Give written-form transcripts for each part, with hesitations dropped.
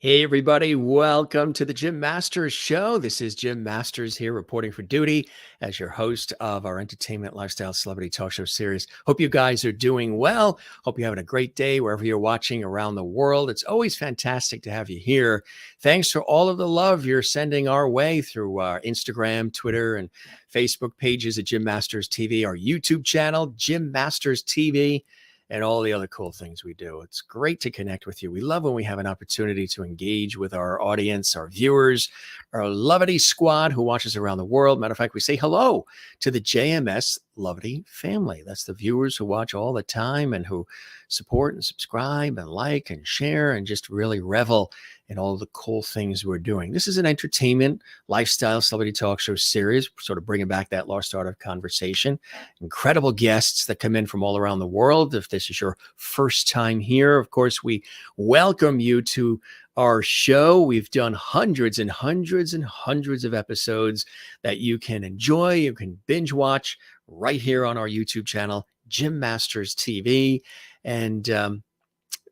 Hey, everybody. Welcome to the Jim Masters Show. This is Jim Masters here reporting for duty as your host of our entertainment, lifestyle, celebrity talk show series. Hope you guys are doing well. Hope you're having a great day wherever you're watching around the world. It's always fantastic to have you here. Thanks for all of the love you're sending our way through our Instagram, Twitter, and Facebook pages at Jim Masters TV, our YouTube channel, Jim Masters TV, and all the other cool things we do. It's great to connect with you. We love when we have an opportunity to engage with our audience, our viewers, our Lovity squad who watches around the world. Matter of fact, we say hello to the JMS Lovity family. That's the viewers who watch all the time and who support and subscribe and like and share and just really revel in all the cool things we're doing. This is an entertainment, lifestyle, celebrity talk show series, sort of bringing back that lost art of conversation. Incredible guests that come in from all around the world. If this is your first time here, of course, we welcome you to our show. We've done hundreds and hundreds and hundreds of episodes that you can enjoy. You can binge watch right here on our YouTube channel, Jim Masters TV. And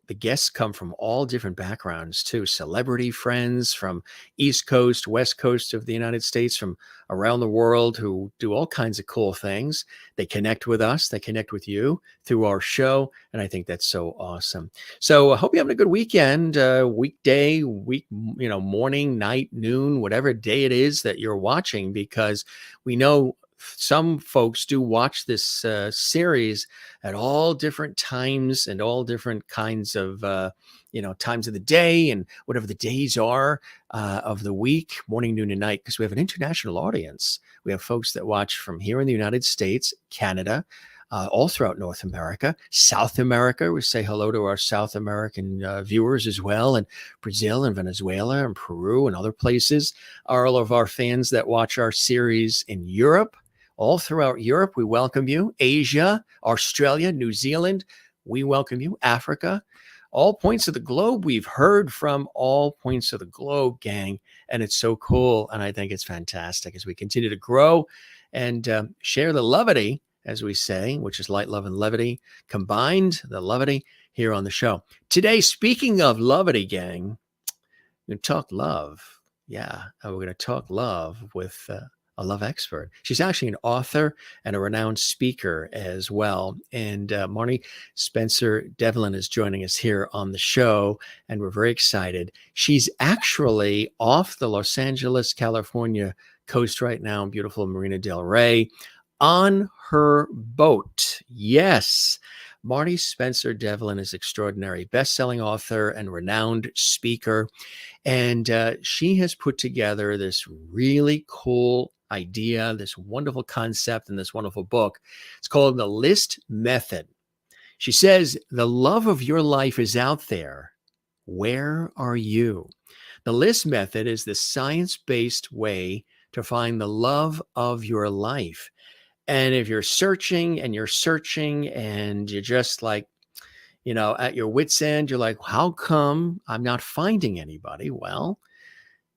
the guests come from all different backgrounds too. Celebrity friends from East Coast, West Coast of the United States, from around the world who do all kinds of cool things. They connect with us. They connect with you through our show. And I think that's so awesome. So I hope you're having a good weekend, weekday, morning, night, noon, whatever day it is that you're watching, because we know some folks do watch this series at all different times and all different kinds of, times of the day and whatever the days are of the week, morning, noon, and night, because we have an international audience. We have folks that watch from here in the United States, Canada, all throughout North America, South America. We say hello to our South American viewers as well, and Brazil and Venezuela and Peru and other places. All of our fans that watch our series in Europe, all throughout Europe, we welcome you. Asia, Australia, New Zealand, we welcome you. Africa, all points of the globe. We've heard from all points of the globe, gang, and it's so cool. And I think it's fantastic as we continue to grow and share the levity, as we say, which is light, love, and levity combined, the levity here on the show. Today, speaking of levity, gang, we're going to talk love. Yeah, we're going to talk love with a love expert. She's actually an author and a renowned speaker as well. And Marni Spencer-Devlin is joining us here on the show, and we're very excited. She's actually off the Los Angeles, California coast right now in beautiful Marina del Rey on her boat. Yes. Marni Spencer-Devlin is extraordinary, best-selling author and renowned speaker. And she has put together this really cool idea, this wonderful concept, and this wonderful book. It's called The List Method. She says, the love of your life is out there. Where are you? The List Method is the science-based way to find the love of your life. And if you're searching and you're just like, at your wit's end, you're like, how come I'm not finding anybody? Well,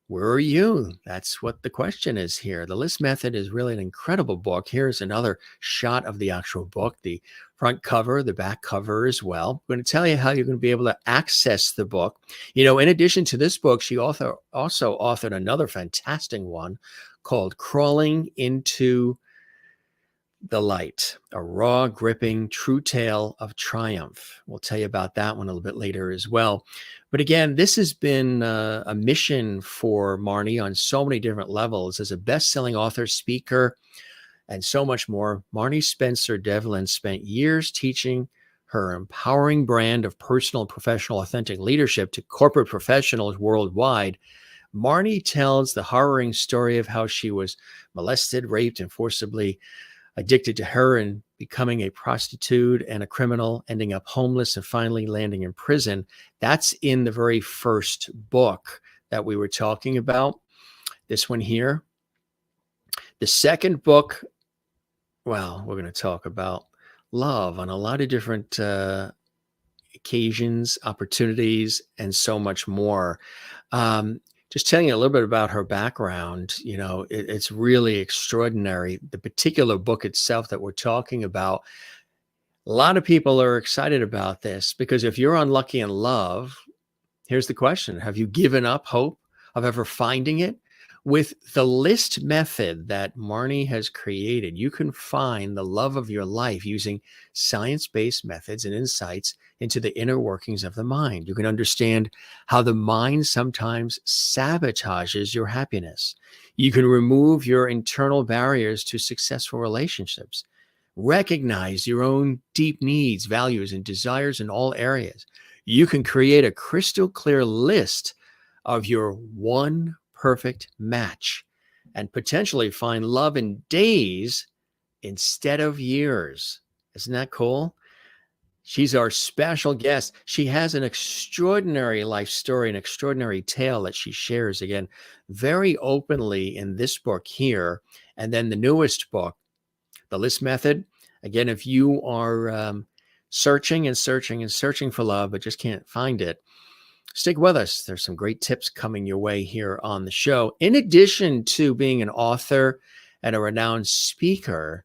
where are you? That's what the question is here. The List Method is really an incredible book. Here's another shot of the actual book, the front cover, the back cover as well. I'm going to tell you how you're going to be able to access the book. In addition to this book, she also authored another fantastic one called Crawling into the Light, a raw, gripping, true tale of triumph. We'll tell you about that one a little bit later as well. But again, this has been a mission for Marni on so many different levels. As a best-selling author, speaker, and so much more, Marni Spencer-Devlin spent years teaching her empowering brand of personal and professional authentic leadership to corporate professionals worldwide. Marni tells the harrowing story of how she was molested, raped, and forcibly addicted to heroin, becoming a prostitute and a criminal, ending up homeless, and finally landing in prison. That's in the very first book that we were talking about, this one here. The second book, well, we're going to talk about love on a lot of different occasions, opportunities, and so much more. Just telling you a little bit about her background, it's really extraordinary. The particular book itself that we're talking about, a lot of people are excited about this because if you're unlucky in love, here's the question. Have you given up hope of ever finding it? With the list method that Marni has created, you can find the love of your life using science-based methods and insights into the inner workings of the mind. You can understand how the mind sometimes sabotages your happiness. You can remove your internal barriers to successful relationships. Recognize your own deep needs, values, and desires in all areas. You can create a crystal clear list of your one perfect match and potentially find love in days instead of years. Isn't that cool? She's our special guest. She has an extraordinary life story, an extraordinary tale that she shares again very openly in this book here. And then the newest book, The List Method. Again, if you are searching and searching and searching for love, but just can't find it, stick with us. There's some great tips coming your way here on the show. In addition to being an author and a renowned speaker,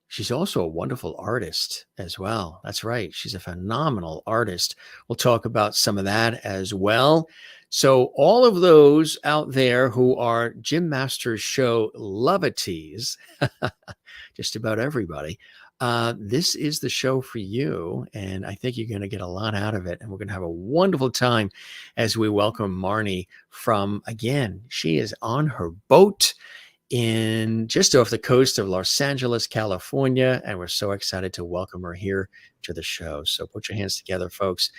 she's also a wonderful artist as well. That's right. She's a phenomenal artist. We'll talk about some of that as well. So all of those out there who are Jim Masters Show lovaties, just about everybody, this is the show for you. And I think you're going to get a lot out of it. And we're going to have a wonderful time as we welcome Marni from, again, she is on her boat in just off the coast of Los Angeles, California. And we're so excited to welcome her here to the show. So put your hands together, folks,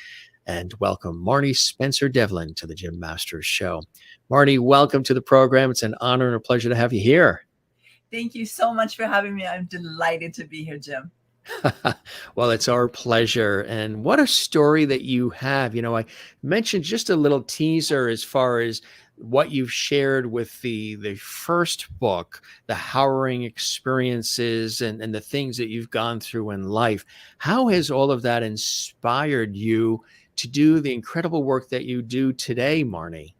and welcome Marni Spencer-Devlin to the Jim Masters Show. Marni, welcome to the program. It's an honor and a pleasure to have you here. Thank you so much for having me. I'm delighted to be here, Jim. Well, it's our pleasure. And what a story that you have. You know, I mentioned just a little teaser as far as what you've shared with the first book, the harrowing experiences and the things that you've gone through in life. How has all of that inspired you to do the incredible work that you do today, Marni?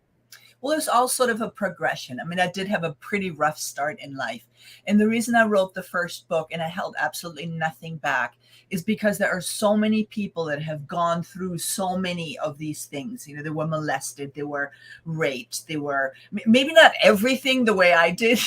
Well, it's all sort of a progression. I mean, I did have a pretty rough start in life. And the reason I wrote the first book and I held absolutely nothing back is because there are so many people that have gone through so many of these things. You know, they were molested, they were raped, they were maybe not everything the way I did,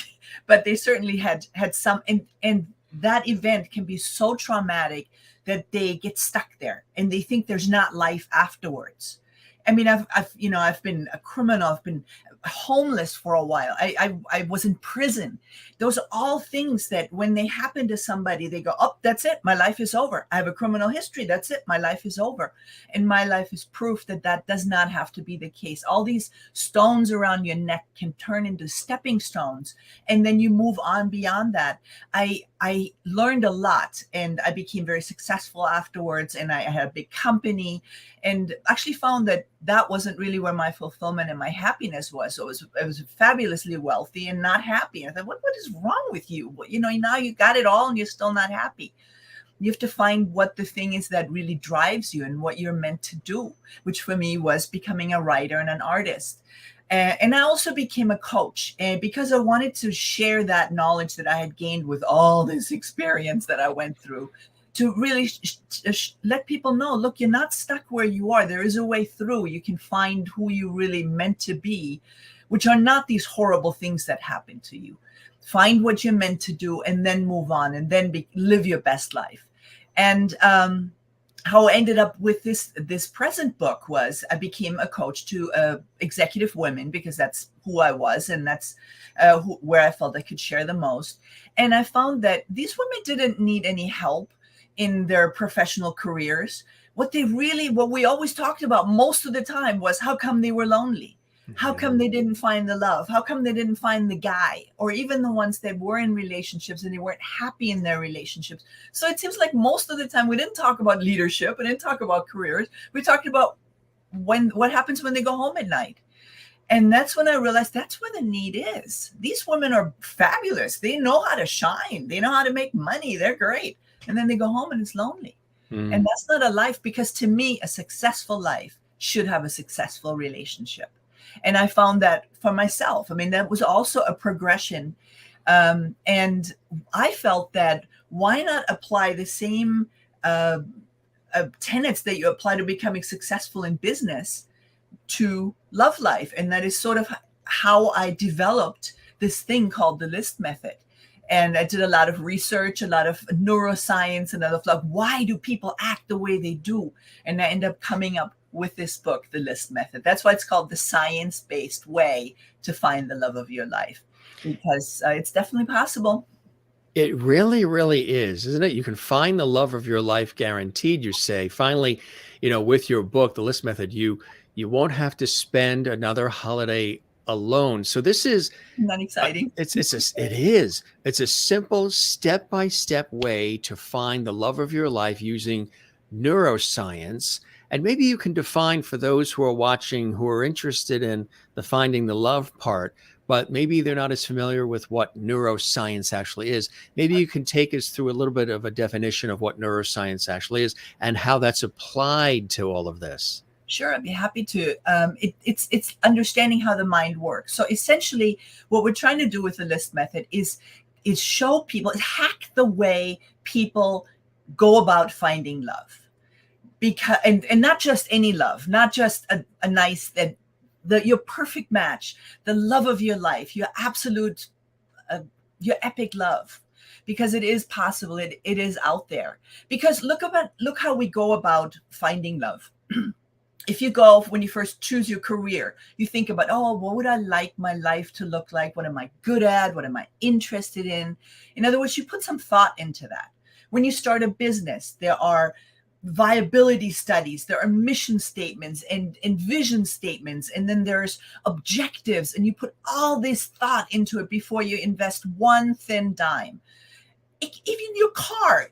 but they certainly had some. And that event can be so traumatic that they get stuck there and they think there's not life afterwards. I mean, I've been a criminal. I've been homeless for a while. I was in prison. Those are all things that when they happen to somebody, they go, oh, that's it. My life is over. I have a criminal history. That's it. My life is over. And my life is proof that that does not have to be the case. All these stones around your neck can turn into stepping stones. And then you move on beyond that. I learned a lot and I became very successful afterwards. And I had a big company and actually found that that wasn't really where my fulfillment and my happiness was. So I was fabulously wealthy and not happy. And I thought, what is wrong with you? You know, now you got it all and you're still not happy. You have to find what the thing is that really drives you and what you're meant to do, which for me was becoming a writer and an artist. And I also became a coach because I wanted to share that knowledge that I had gained with all this experience that I went through to really let people know, look, you're not stuck where you are. There is a way through. You can find who you really meant to be, which are not these horrible things that happen to you. Find what you're meant to do and then move on and then live your best life. And how I ended up with this present book was I became a coach to executive women because that's who I was and that's where I felt I could share the most. And I found that these women didn't need any help in their professional careers. What we always talked about most of the time was how come they were lonely? How come they didn't find the love? How come they didn't find the guy? Or even the ones that were in relationships and they weren't happy in their relationships. So it seems like most of the time we didn't talk about leadership. We didn't talk about careers. We talked about what happens when they go home at night. And that's when I realized that's where the need is. These women are fabulous. They know how to shine. They know how to make money. They're great. And then they go home and it's lonely. And that's not a life, because to me, a successful life should have a successful relationship. And I found that for myself. I mean, that was also a progression. And I felt that why not apply the same tenets that you apply to becoming successful in business to love life. And that is sort of how I developed this thing called the list method. And I did a lot of research, a lot of neuroscience, and other like, why do people act the way they do? And I end up coming up with this book, The List Method. That's why it's called the science-based way to find the love of your life, because it's definitely possible. It really, really is, isn't it? You can find the love of your life guaranteed, you say. Finally, with your book, The List Method, you won't have to spend another holiday alone. So this is Not exciting. it's a simple step-by-step way to find the love of your life using neuroscience. And maybe you can define for those who are watching who are interested in the finding the love part, but maybe they're not as familiar with what neuroscience actually is. Maybe you can take us through a little bit of a definition of what neuroscience actually is and how that's applied to all of this. Sure, I'd be happy to. It's understanding how the mind works. So essentially, what we're trying to do with the list method is show people, hack the way people go about finding love, because and not just any love, not just a nice your perfect match, the love of your life, your absolute, your epic love, because it is possible. It is out there. Because look how we go about finding love. If you go, when you first choose your career, you think about, oh, what would I like my life to look like? What am I good at? What am I interested in? In other words, you put some thought into that. When you start a business, there are viability studies, there are mission statements and vision statements, and then there's objectives, and you put all this thought into it before you invest one thin dime. Even your car,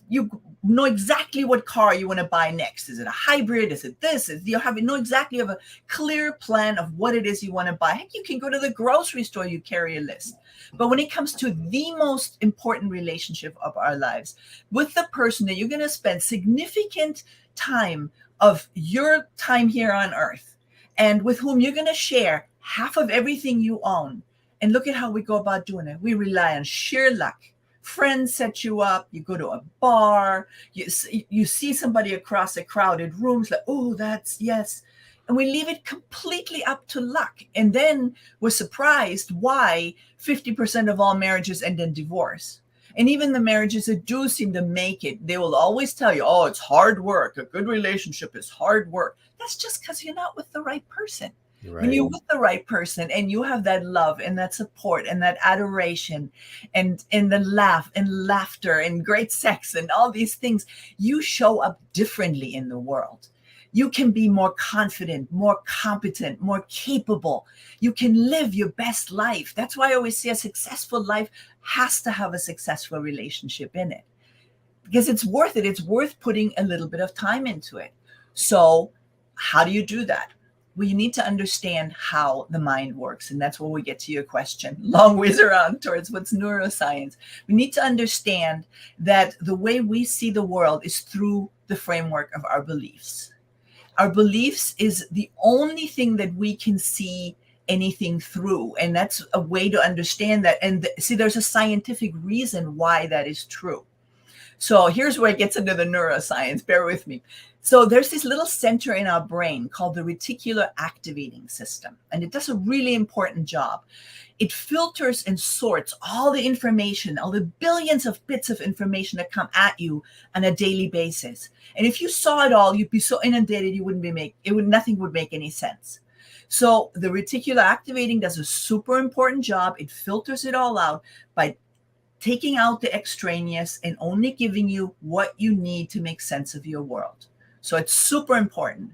you know exactly what car you want to buy next. Is it a hybrid? Is it this? You know exactly, you have a clear plan of what it is you want to buy. Heck, you can go to the grocery store, you carry a list. But when it comes to the most important relationship of our lives, with the person that you're going to spend significant time of your time here on earth, and with whom you're going to share half of everything you own. And look at how we go about doing it. We rely on sheer luck. Friends set you up. You go to a bar. You see somebody across a crowded room. It's like, oh, that's yes. And we leave it completely up to luck. And then we're surprised why 50% of all marriages end in divorce. And even the marriages that do seem to make it, they will always tell you, oh, it's hard work. A good relationship is hard work. That's just because you're not with the right person. Right. When you're with the right person and you have that love and that support and that adoration and the laugh and laughter and great sex and all these things, you show up differently in the world. You can be more confident, more competent, more capable. You can live your best life. That's why I always say a successful life has to have a successful relationship in it, because it's worth it. It's worth putting a little bit of time into it. So how do you do that? Well, you need to understand how the mind works. And that's where we get to your question. Long ways around towards what's neuroscience. We need to understand that the way we see the world is through the framework of our beliefs. Our beliefs is the only thing that we can see anything through. And that's a way to understand that. And see, there's a scientific reason why that is true. So here's where it gets into the neuroscience. Bear with me. So there's this little center in our brain called the reticular activating system, and it does a really important job. It filters and sorts all the information, all the billions of bits of information that come at you on a daily basis. And if you saw it all, you'd be so inundated, nothing would make any sense. So the reticular activating does a super important job. It filters it all out by taking out the extraneous and only giving you what you need to make sense of your world. So it's super important,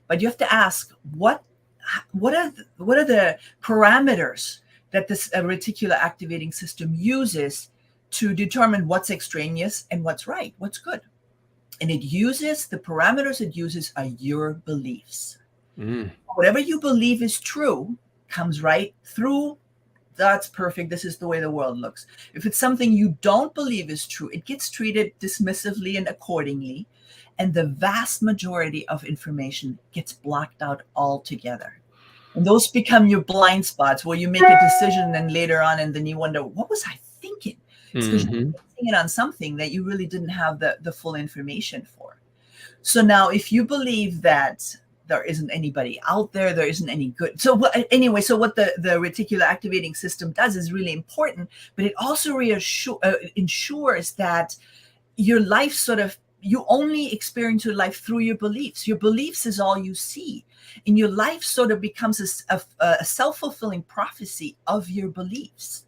but you have to ask what are the parameters that this reticular activating system uses to determine what's extraneous and what's right, what's good. And the parameters it uses are your beliefs. Whatever you believe is true comes right through. That's perfect. This is the way the world looks. If it's something you don't believe is true, it gets treated dismissively and accordingly. And the vast majority of information gets blocked out altogether. And those become your blind spots where you make a decision and later on, and then you wonder, what was I thinking? It's because you're basing it on something that you really didn't have the full information for. So now if you believe that there isn't anybody out there. There isn't any good. So anyway, so what the reticular activating system does is really important, but it also ensures that your life you only experience your life through your beliefs. Your beliefs is all you see. And your life sort of becomes a self-fulfilling prophecy of your beliefs.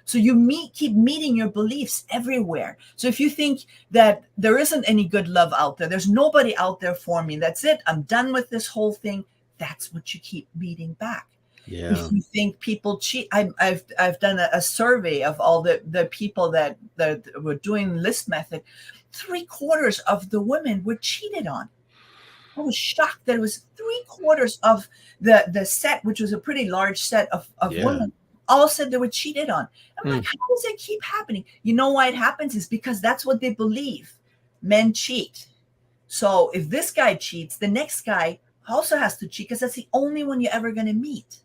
So you keep meeting your beliefs everywhere. So if you think that there isn't any good love out there, there's nobody out there for me, that's it, I'm done with this whole thing, that's what you keep meeting back. Yeah. If you think people cheat, I've done a survey of all the people that were doing list method. 3/4 of the women were cheated on. I was shocked that it was 3/4 of the set, which was a pretty large set of women, all said they were cheated on. I'm like, how does it keep happening? You know why it happens is because that's what they believe. Men cheat. So if this guy cheats, the next guy also has to cheat because that's the only one you're ever going to meet.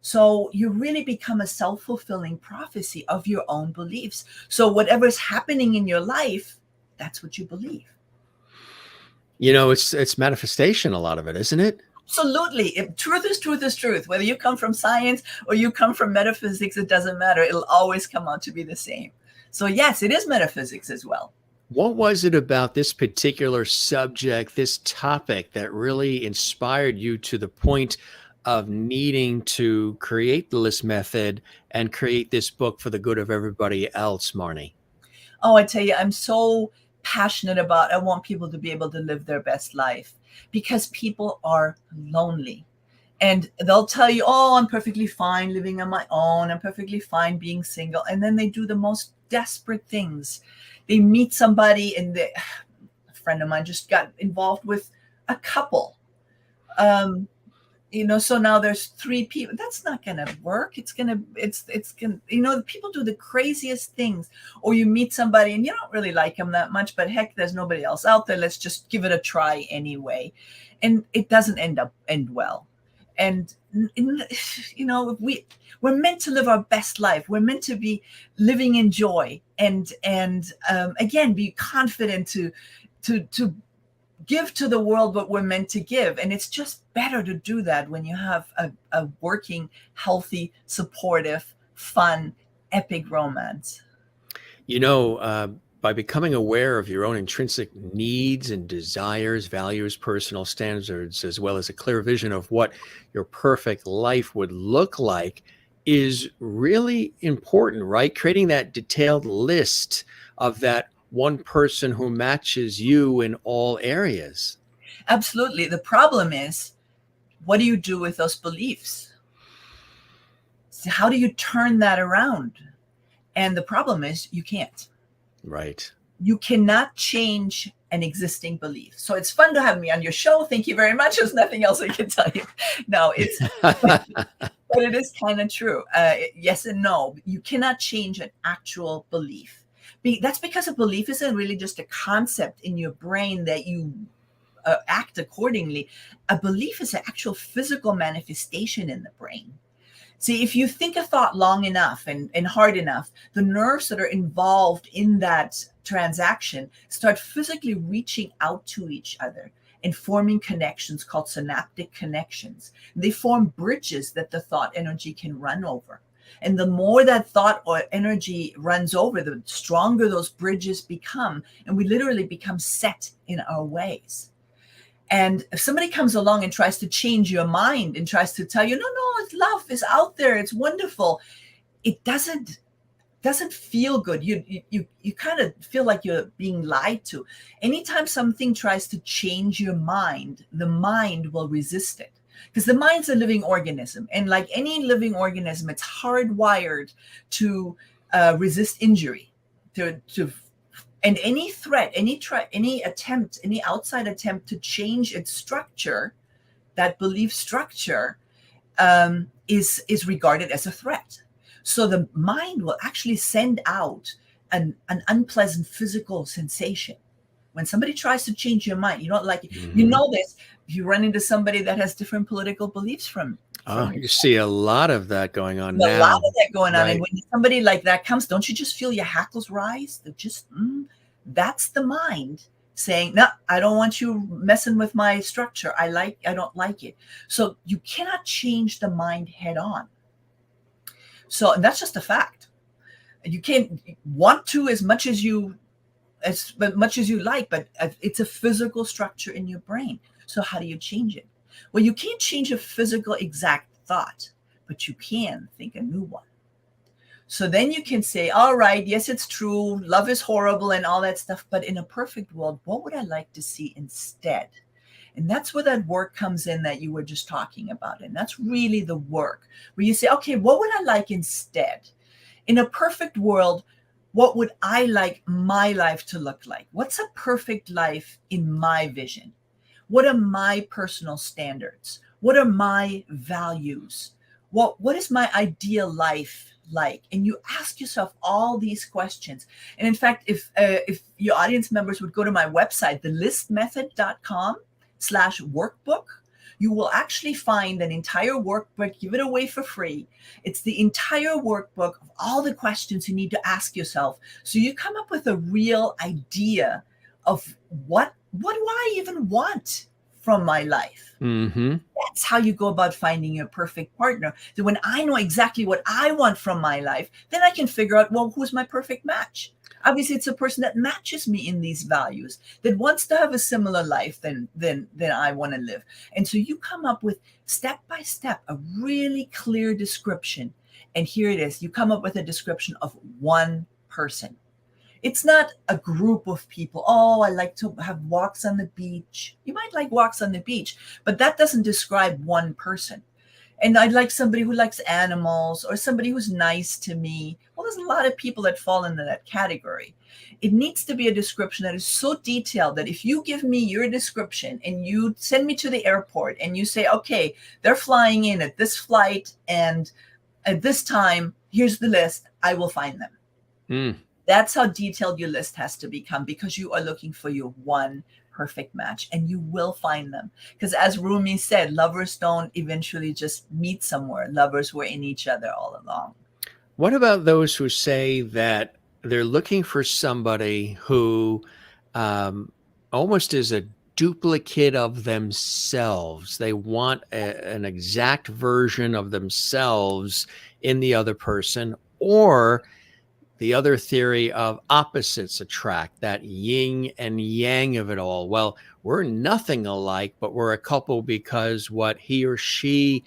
So you really become a self-fulfilling prophecy of your own beliefs. So whatever's happening in your life, that's what you believe. You know, it's manifestation, a lot of it, isn't it? Absolutely. If truth is truth is truth. Whether you come from science or you come from metaphysics, it doesn't matter. It'll always come out to be the same. So yes, it is metaphysics as well. What was it about this particular subject, this topic, that really inspired you to the point of needing to create the list method and create this book for the good of everybody else, Marni? Oh, I tell you, I'm so passionate about, I want people to be able to live their best life because people are lonely. And they'll tell you, oh, I'm perfectly fine living on my own. I'm perfectly fine being single. And then they do the most desperate things. They meet somebody, and a friend of mine just got involved with a couple. So now there's 3 people. That's not going to work. It's going to, people do the craziest things. Or you meet somebody and you don't really like them that much, but heck, there's nobody else out there. Let's just give it a try anyway. And it doesn't end well. And, we're meant to live our best life. We're meant to be living in joy and again, be confident to give to the world what we're meant to give. And it's just better to do that when you have a working, healthy, supportive, fun, epic romance. By becoming aware of your own intrinsic needs and desires, values, personal standards, as well as a clear vision of what your perfect life would look like is really important, right? Creating that detailed list of that one person who matches you in all areas. Absolutely. The problem is, what do you do with those beliefs? So how do you turn that around? And the problem is you can't. Right. You cannot change an existing belief. So it's fun to have me on your show. Thank you very much. There's nothing else I can tell you. No, but it is kind of true. Yes and no. You cannot change an actual belief. That's because a belief isn't really just a concept in your brain that you act accordingly. A belief is an actual physical manifestation in the brain. See, if you think a thought long enough and hard enough, the nerves that are involved in that transaction start physically reaching out to each other and forming connections called synaptic connections. They form bridges that the thought energy can run over. And the more that thought or energy runs over, the stronger those bridges become. And we literally become set in our ways. And if somebody comes along and tries to change your mind and tries to tell you, no, it's love is out there, it's wonderful, it doesn't feel good. You kind of feel like you're being lied to. Anytime something tries to change your mind, the mind will resist it. Because the mind's a living organism. And like any living organism, it's hardwired to resist injury, and any threat, any attempt, any outside attempt to change its structure, that belief structure, is regarded as a threat. So the mind will actually send out an unpleasant physical sensation. When somebody tries to change your mind, you don't like it. Mm-hmm. You know this. If you run into somebody that has different political beliefs from you see a lot of that going on now. A lot of that going on. Right. And when somebody like that comes, don't you just feel your hackles rise? They're just, that's the mind saying, no, I don't want you messing with my structure. I don't like it. So you cannot change the mind head on. So that's just a fact. You can't want to as much as you like, but it's a physical structure in your brain. So how do you change it? Well, you can't change a physical exact thought, but you can think a new one. So then you can say, all right, yes, it's true. Love is horrible and all that stuff. But in a perfect world, what would I like to see instead? And that's where that work comes in that you were just talking about. And that's really the work where you say, okay, what would I like instead? In a perfect world, what would I like my life to look like? What's a perfect life in my vision? What are my personal standards? What are my values? What is my ideal life like? And you ask yourself all these questions. And in fact, if your audience members would go to my website, thelistmethod.com/workbook, you will actually find an entire workbook, give it away for free. It's the entire workbook of all the questions you need to ask yourself. So you come up with a real idea of what do I even want from my life? Mm-hmm. That's how you go about finding your perfect partner. So when I know exactly what I want from my life, then I can figure out, well, who's my perfect match? Obviously, it's a person that matches me in these values, that wants to have a similar life than I want to live. And so you come up with step by step a really clear description. And here it is. You come up with a description of one person. It's not a group of people. Oh, I like to have walks on the beach. You might like walks on the beach, but that doesn't describe one person. And I'd like somebody who likes animals or somebody who's nice to me. Well, there's a lot of people that fall into that category. It needs to be a description that is so detailed that if you give me your description and you send me to the airport and you say, okay, they're flying in at this flight and at this time, here's the list, I will find them. Mm. That's how detailed your list has to become, because you are looking for your one perfect match, and you will find them. Because as Rumi said, lovers don't eventually just meet somewhere. Lovers were in each other all along. What about those who say that they're looking for somebody who almost is a duplicate of themselves? They want an exact version of themselves in the other person, or the other theory of opposites attract, that yin and yang of it all. Well, we're nothing alike, but we're a couple because what he or she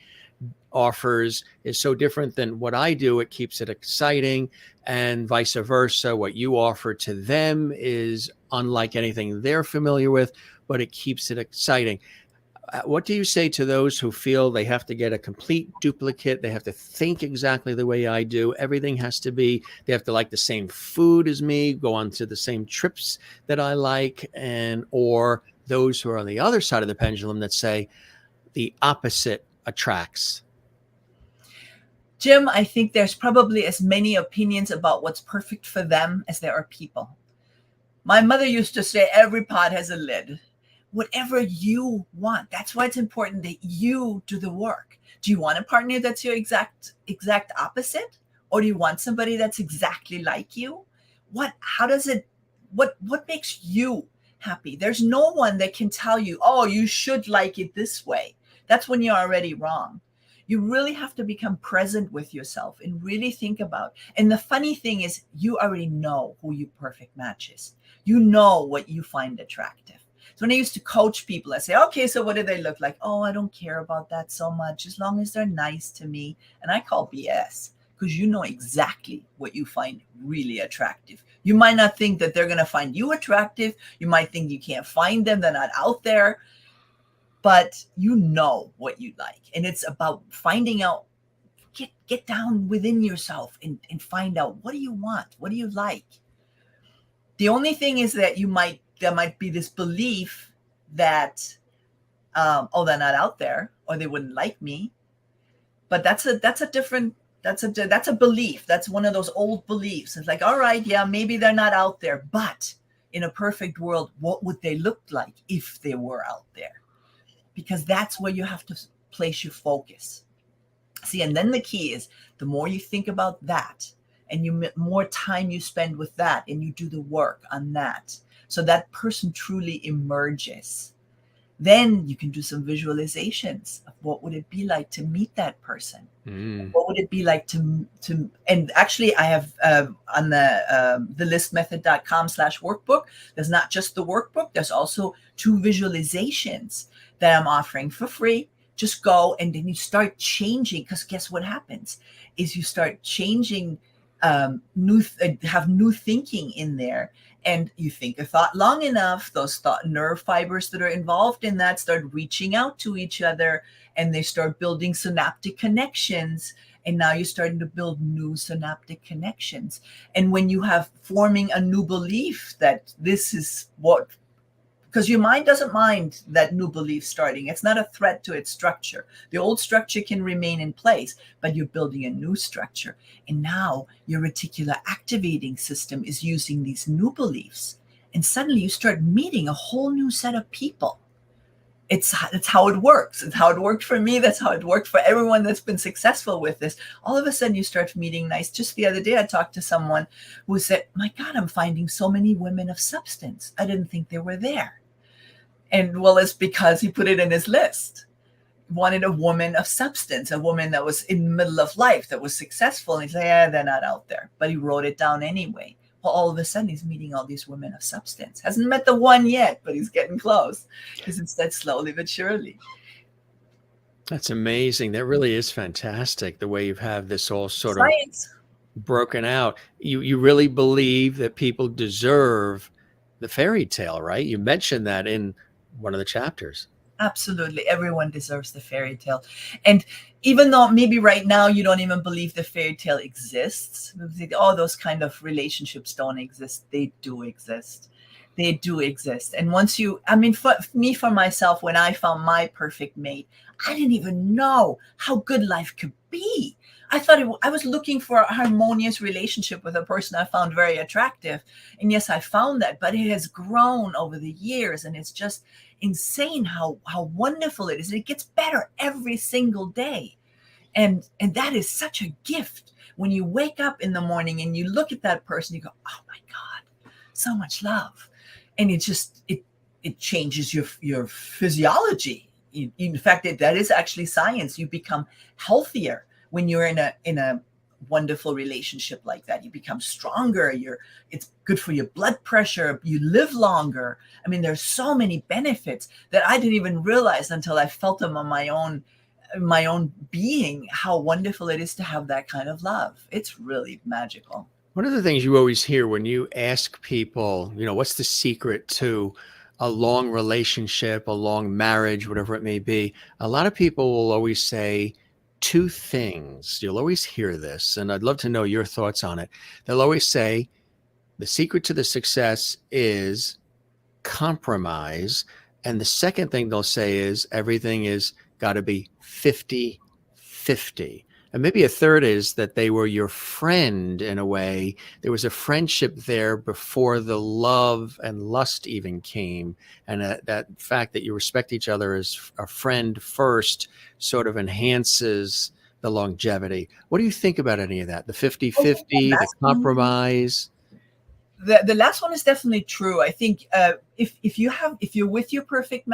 offers is so different than what I do. It keeps it exciting, and vice versa. What you offer to them is unlike anything they're familiar with, but it keeps it exciting. What do you say to those who feel they have to get a complete duplicate? They have to think exactly the way I do. Everything has to be, they have to like the same food as me, go on to the same trips that I like, or those who are on the other side of the pendulum that say the opposite attracts? Jim, I think there's probably as many opinions about what's perfect for them as there are people. My mother used to say, every pot has a lid. Whatever you want. That's why it's important that you do the work. Do you want a partner that's your exact opposite? Or do you want somebody that's exactly like you? What makes you happy? There's no one that can tell you, oh, you should like it this way. That's when you're already wrong. You really have to become present with yourself and really think about. And the funny thing is, you already know who your perfect match is. You know what you find attractive. So when I used to coach people, I say, okay, so what do they look like? Oh, I don't care about that so much, as long as they're nice to me. And I call BS, because you know exactly what you find really attractive. You might not think that they're going to find you attractive. You might think you can't find them. They're not out there. But you know what you like. And it's about finding out, get down within yourself and find out, what do you want? What do you like? The only thing is that there might be this belief that, oh, they're not out there, or they wouldn't like me. But that's a belief. That's one of those old beliefs. It's like, all right, yeah, maybe they're not out there, but in a perfect world, what would they look like if they were out there? Because that's where you have to place your focus. See, and then the key is, the more you think about that, and more time you spend with that, and you do the work on that, So that person truly emerges. Then you can do some visualizations of what would it be like to meet that person. Mm. What would it be like to and actually I have on the listmethod.com/workbook, there's not just the workbook, there's also 2 visualizations that I'm offering for free. Just go and then you start changing, because guess what happens is you start changing, have new thinking in there, and you think a thought long enough, those thought nerve fibers that are involved in that start reaching out to each other, and they start building synaptic connections, and now you're starting to build new synaptic connections. And when you have forming a new belief that this is what, because your mind doesn't mind that new belief starting. It's not a threat to its structure. The old structure can remain in place, but you're building a new structure. And now your reticular activating system is using these new beliefs. And suddenly you start meeting a whole new set of people. It's how it works. It's how it worked for me. That's how it worked for everyone that's been successful with this. All of a sudden you start meeting nice. Just the other day, I talked to someone who said, my God, I'm finding so many women of substance. I didn't think they were there. And well, it's because he put it in his list. Wanted a woman of substance, a woman that was in the middle of life, that was successful. And he's like, yeah, they're not out there. But he wrote it down anyway. Well, all of a sudden he's meeting all these women of substance. Hasn't met the one yet, but he's getting close. Because it's that slowly but surely. That's amazing. That really is fantastic, the way you have this all sort Science. of broken out. You really believe that people deserve the fairy tale, right? You mentioned that in one of the chapters. Absolutely. Everyone deserves the fairy tale. And even though maybe right now you don't even believe the fairy tale exists, oh, those kind of relationships don't exist. They do exist. They do exist. And once you, I mean, for me, for myself, when I found my perfect mate, I didn't even know how good life could be. I thought I was looking for a harmonious relationship with a person I found very attractive. And yes, I found that, but it has grown over the years, and it's just insane how wonderful it is. And it gets better every single day. And that is such a gift. When you wake up in the morning and you look at that person, you go, oh my God, so much love. And it just, it changes your physiology. In fact, that is actually science. You become healthier when you're in a wonderful relationship like that. You become stronger. It's good for your blood pressure. You live longer. I mean, there's so many benefits that I didn't even realize until I felt them on my own being, how wonderful it is to have that kind of love. It's really magical. One of the things you always hear when you ask people, what's the secret to a long relationship, a long marriage, whatever it may be, a lot of people will always say 2 things. You'll always hear this, and I'd love to know your thoughts on it. They'll always say the secret to the success is compromise. And the second thing they'll say is everything is got to be 50-50. And maybe a third is that they were your friend in a way. There was a friendship there before the love and lust even came. And that fact that you respect each other as a friend first sort of enhances the longevity. What do you think about any of that? The 50-50, the compromise? The last one is definitely true. I think if you're with your perfect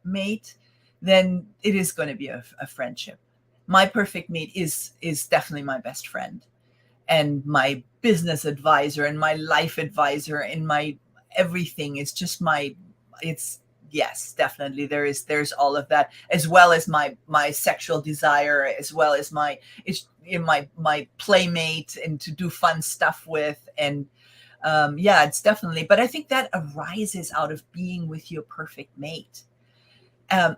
mate, then it is going to be a friendship. My perfect mate is definitely my best friend, and my business advisor, and my life advisor, and my everything. It's just it's yes, definitely there's all of that, as well as my sexual desire, as well as my playmate, and to do fun stuff with. And it's definitely, but I think that arises out of being with your perfect mate. I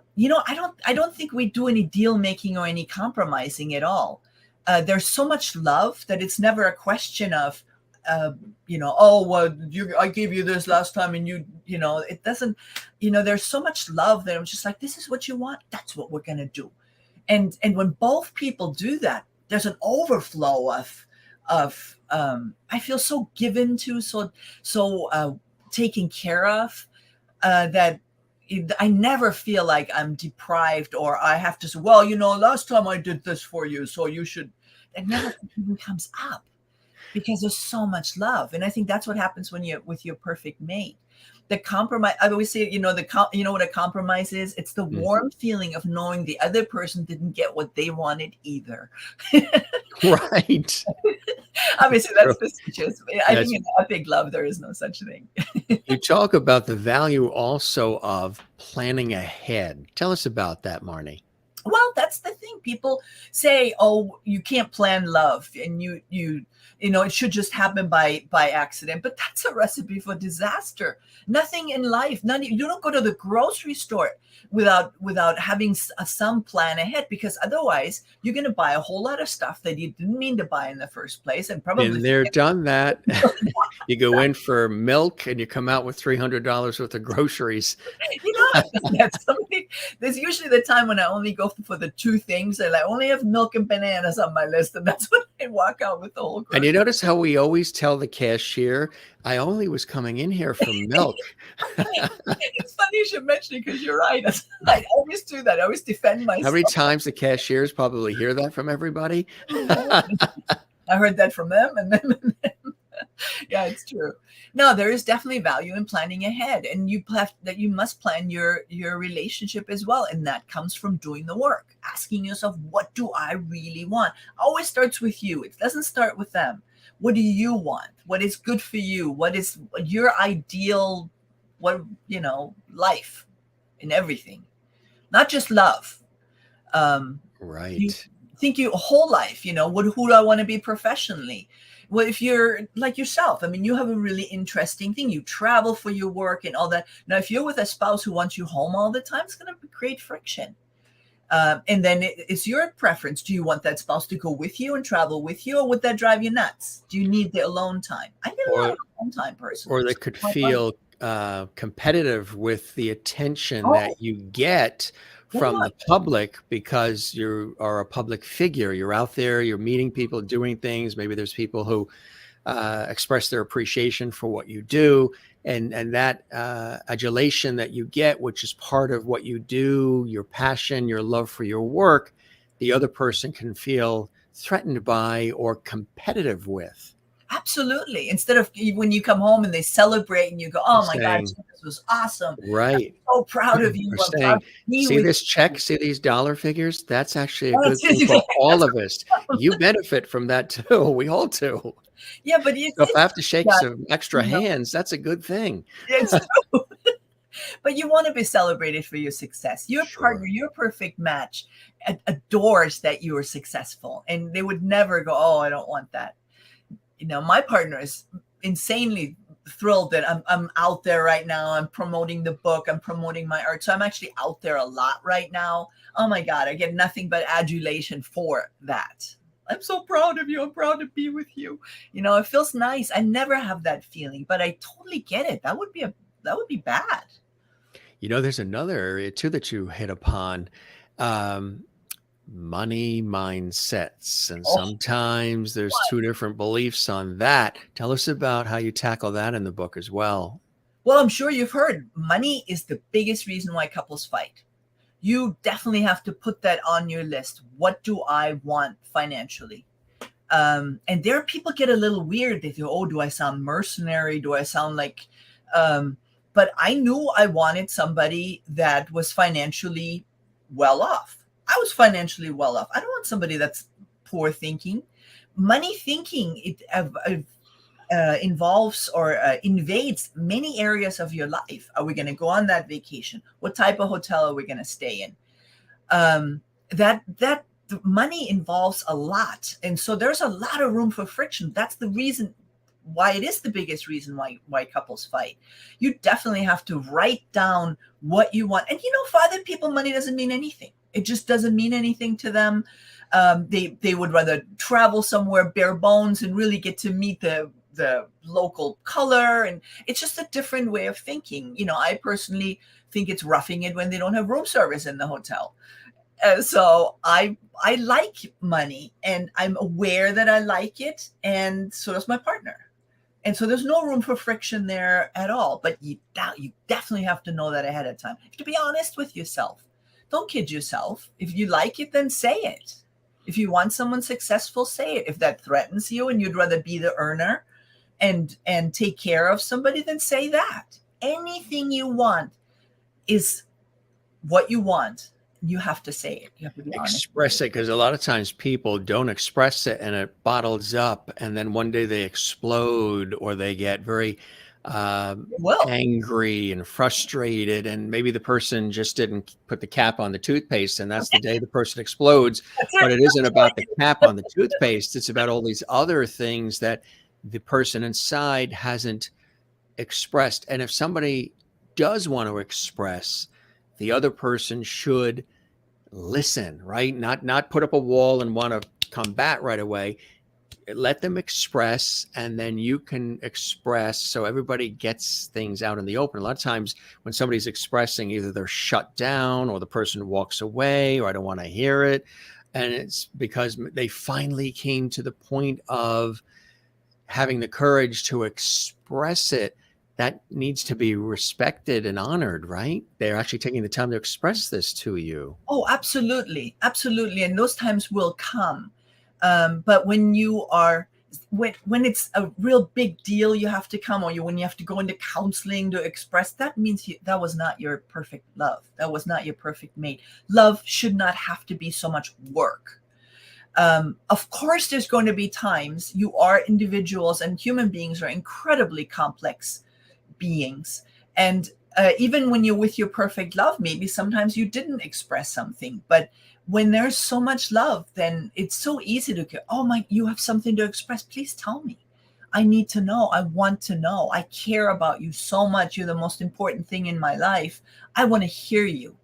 don't think we do any deal making or any compromising at all. There's so much love that it's never a question of, oh, well, I gave you this last time, and it doesn't, there's so much love that I'm just like, this is what you want. That's what we're going to do. And when both people do that, there's an overflow of I feel so given to, so taken care of, that I never feel like I'm deprived, or I have to say, well, last time I did this for you, so you should. It never even comes up, because there's so much love. And I think that's what happens when you're with your perfect mate. The compromise, I always say, you know what a compromise is? It's the Mm. warm feeling of knowing the other person didn't get what they wanted either. Right. Obviously, True. that's facetious. I That's think in epic love, there is no such thing. You talk about the value also of planning ahead. Tell us about that, Marnie. Well, that's the thing. People say, "Oh, you can't plan love, and it should just happen by accident." But that's a recipe for disaster. Nothing in life. You don't go to the grocery store without having some plan ahead, because otherwise you're going to buy a whole lot of stuff that you didn't mean to buy in the first place, and probably Been there, done that. You go in for milk and you come out with $300 worth of groceries. that's something. There's usually the time when I only go for the two things, and I only have milk and bananas on my list, and that's when I walk out with the whole And you grocery. notice how we always tell the cashier, I only was coming in here for milk. It's funny you should mention it, because you're right. I always do that. I always defend How myself. many times the cashiers probably hear that from everybody? I heard that from them, and then yeah, it's true. No, there is definitely value in planning ahead, and you must plan your relationship as well, and that comes from doing the work, asking yourself, what do I really want? Always starts with you. It doesn't start with them. What do you want? What is good for you? What is your ideal, life in everything, not just love. You Right. think your whole life, who do I want to be professionally? Well, if you're like yourself, I mean, you have a really interesting thing. You travel for your work and all that. Now, if you're with a spouse who wants you home all the time, it's going to create friction. And then it's your preference. Do you want that spouse to go with you and travel with you, or would that drive you nuts? Do you need the alone time? I get a lot Or of alone time personally. or they could feel competitive with the attention Oh, that you get very from the much. public because you are a public figure. You're out there, you're meeting people, doing things. Maybe there's people who express their appreciation for what you do. And that adulation that you get, which is part of what you do, your passion, your love for your work, the other person can feel threatened by or competitive with. Absolutely. Instead of when you come home and they celebrate and you go, "Oh my God, Saying, this was awesome. I'm right. so proud of you. We're I'm proud saying, to be see with this check, you." see these dollar figures? That's actually a good That's thing for all that's of us. You benefit from that too. We all do. yeah, but So if I it's have to shake that, some extra you know, hands, that's a good thing. it's true. But you want to be celebrated for your success. Your partner, Sure. your perfect match, adores that you are successful, and they would never go, "Oh, I don't want that." My partner is insanely thrilled that I'm out there right now. I'm promoting the book. I'm promoting my art. So I'm actually out there a lot right now. Oh my God, I get nothing but adulation for that. I'm so proud of you. I'm proud to be with you. It feels nice. I never have that feeling, but I totally get it. That would be bad. There's another area too that you hit upon. Um, Money mindsets. And Oh, sometimes there's two different beliefs on that. Tell us about how you tackle that in the book as well. well, I'm sure you've heard money is the biggest reason why couples fight. You definitely have to put that on your list. What do I want financially? And there people get a little weird. They go, "Oh, do I sound mercenary? Do I sound like?" But I knew I wanted somebody that was financially well off. I was financially well off. I don't want somebody that's poor thinking. Money thinking involves or invades many areas of your life. Are we going to go on that vacation? What type of hotel are we going to stay in? That the money involves a lot, and so there's a lot of room for friction. That's the reason why it is the biggest reason why couples fight. You definitely have to write down what you want. And for other people, money doesn't mean anything. It just doesn't mean anything to them. They would rather travel somewhere bare bones and really get to meet the local color, and it's just a different way of thinking. I personally think it's roughing it when they don't have room service in the hotel. So I like money, and I'm aware that I like it, and so does my partner. And so there's no room for friction there at all. But you definitely have to know that ahead of time. You have to be honest with yourself. Don't kid yourself. If you like it, then say it. If you want someone successful, say it. If that threatens you and you'd rather be the earner and take care of somebody, then say that. anything you want is what you want. You have to say it. You have to be honest. Express it, because a lot of times people don't express it and it bottles up, and then one day they explode, or they get very Well, angry and frustrated, and maybe the person just didn't put the cap on the toothpaste, and that's the day the person explodes. that's But it. it isn't about the cap on the toothpaste. It's about all these other things that the person inside hasn't expressed. And if somebody does want to express, the other person should listen, right? Not put up a wall and want to combat right away. Let them express, and then you can express, so everybody gets things out in the open. A lot of times when somebody's expressing, either they're shut down, or the person walks away, or I don't want to hear it. And it's because they finally came to the point of having the courage to express it. That needs to be respected and honored, right? They're actually taking the time to express this to you. Oh, absolutely. Absolutely. And those times will come. But when you are, when it's a real big deal, you have to come, or when you have to go into counseling to express, that means that was not your perfect love. That was not your perfect mate. Love should not have to be so much work. Of course, there's going to be times, you are individuals, and human beings are incredibly complex beings. And even when you're with your perfect love, maybe sometimes you didn't express something. But when there's so much love, then it's so easy to go, oh my, you have something to express. Please tell me. I need to know. I want to know. I care about you so much. You're the most important thing in my life. I want to hear you,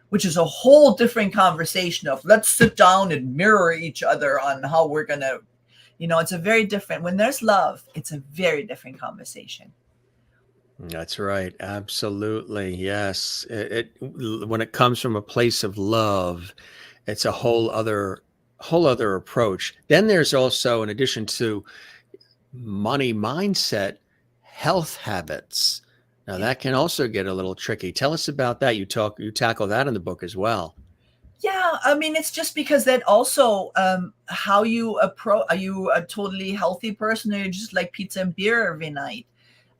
which is a whole different conversation of let's sit down and mirror each other on how we're going to, it's a very different, when there's love, it's a very different conversation. That's right. Absolutely. Yes. When it comes from a place of love, it's a whole other approach. Then there's also, in addition to money mindset, health habits. Now that can also get a little tricky. Tell us about that. You tackle that in the book as well. Yeah, I mean, it's just because that also how you approach. Are you a totally healthy person, or you just like pizza and beer every night?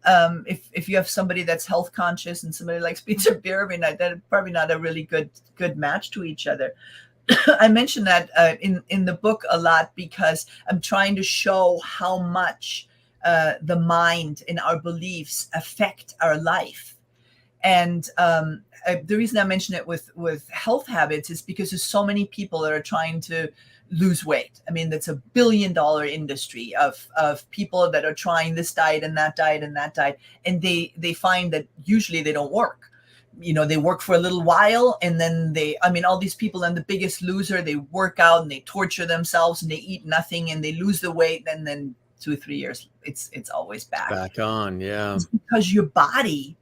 If you have somebody that's health conscious and somebody likes pizza and beer every night, that's probably not a really good match to each other. I mentioned that in the book a lot, because I'm trying to show how much the mind and our beliefs affect our life. And the reason I mention it with health habits is because there's so many people that are trying to lose weight. I mean, that's $1 billion industry of people that are trying this diet and that diet and that diet. And they find that usually they don't work. They work for a little while, and then all these people, and The Biggest Loser, they work out and they torture themselves and they eat nothing and they lose the weight. And then 2 or 3 years, it's always back on. Yeah. It's because your body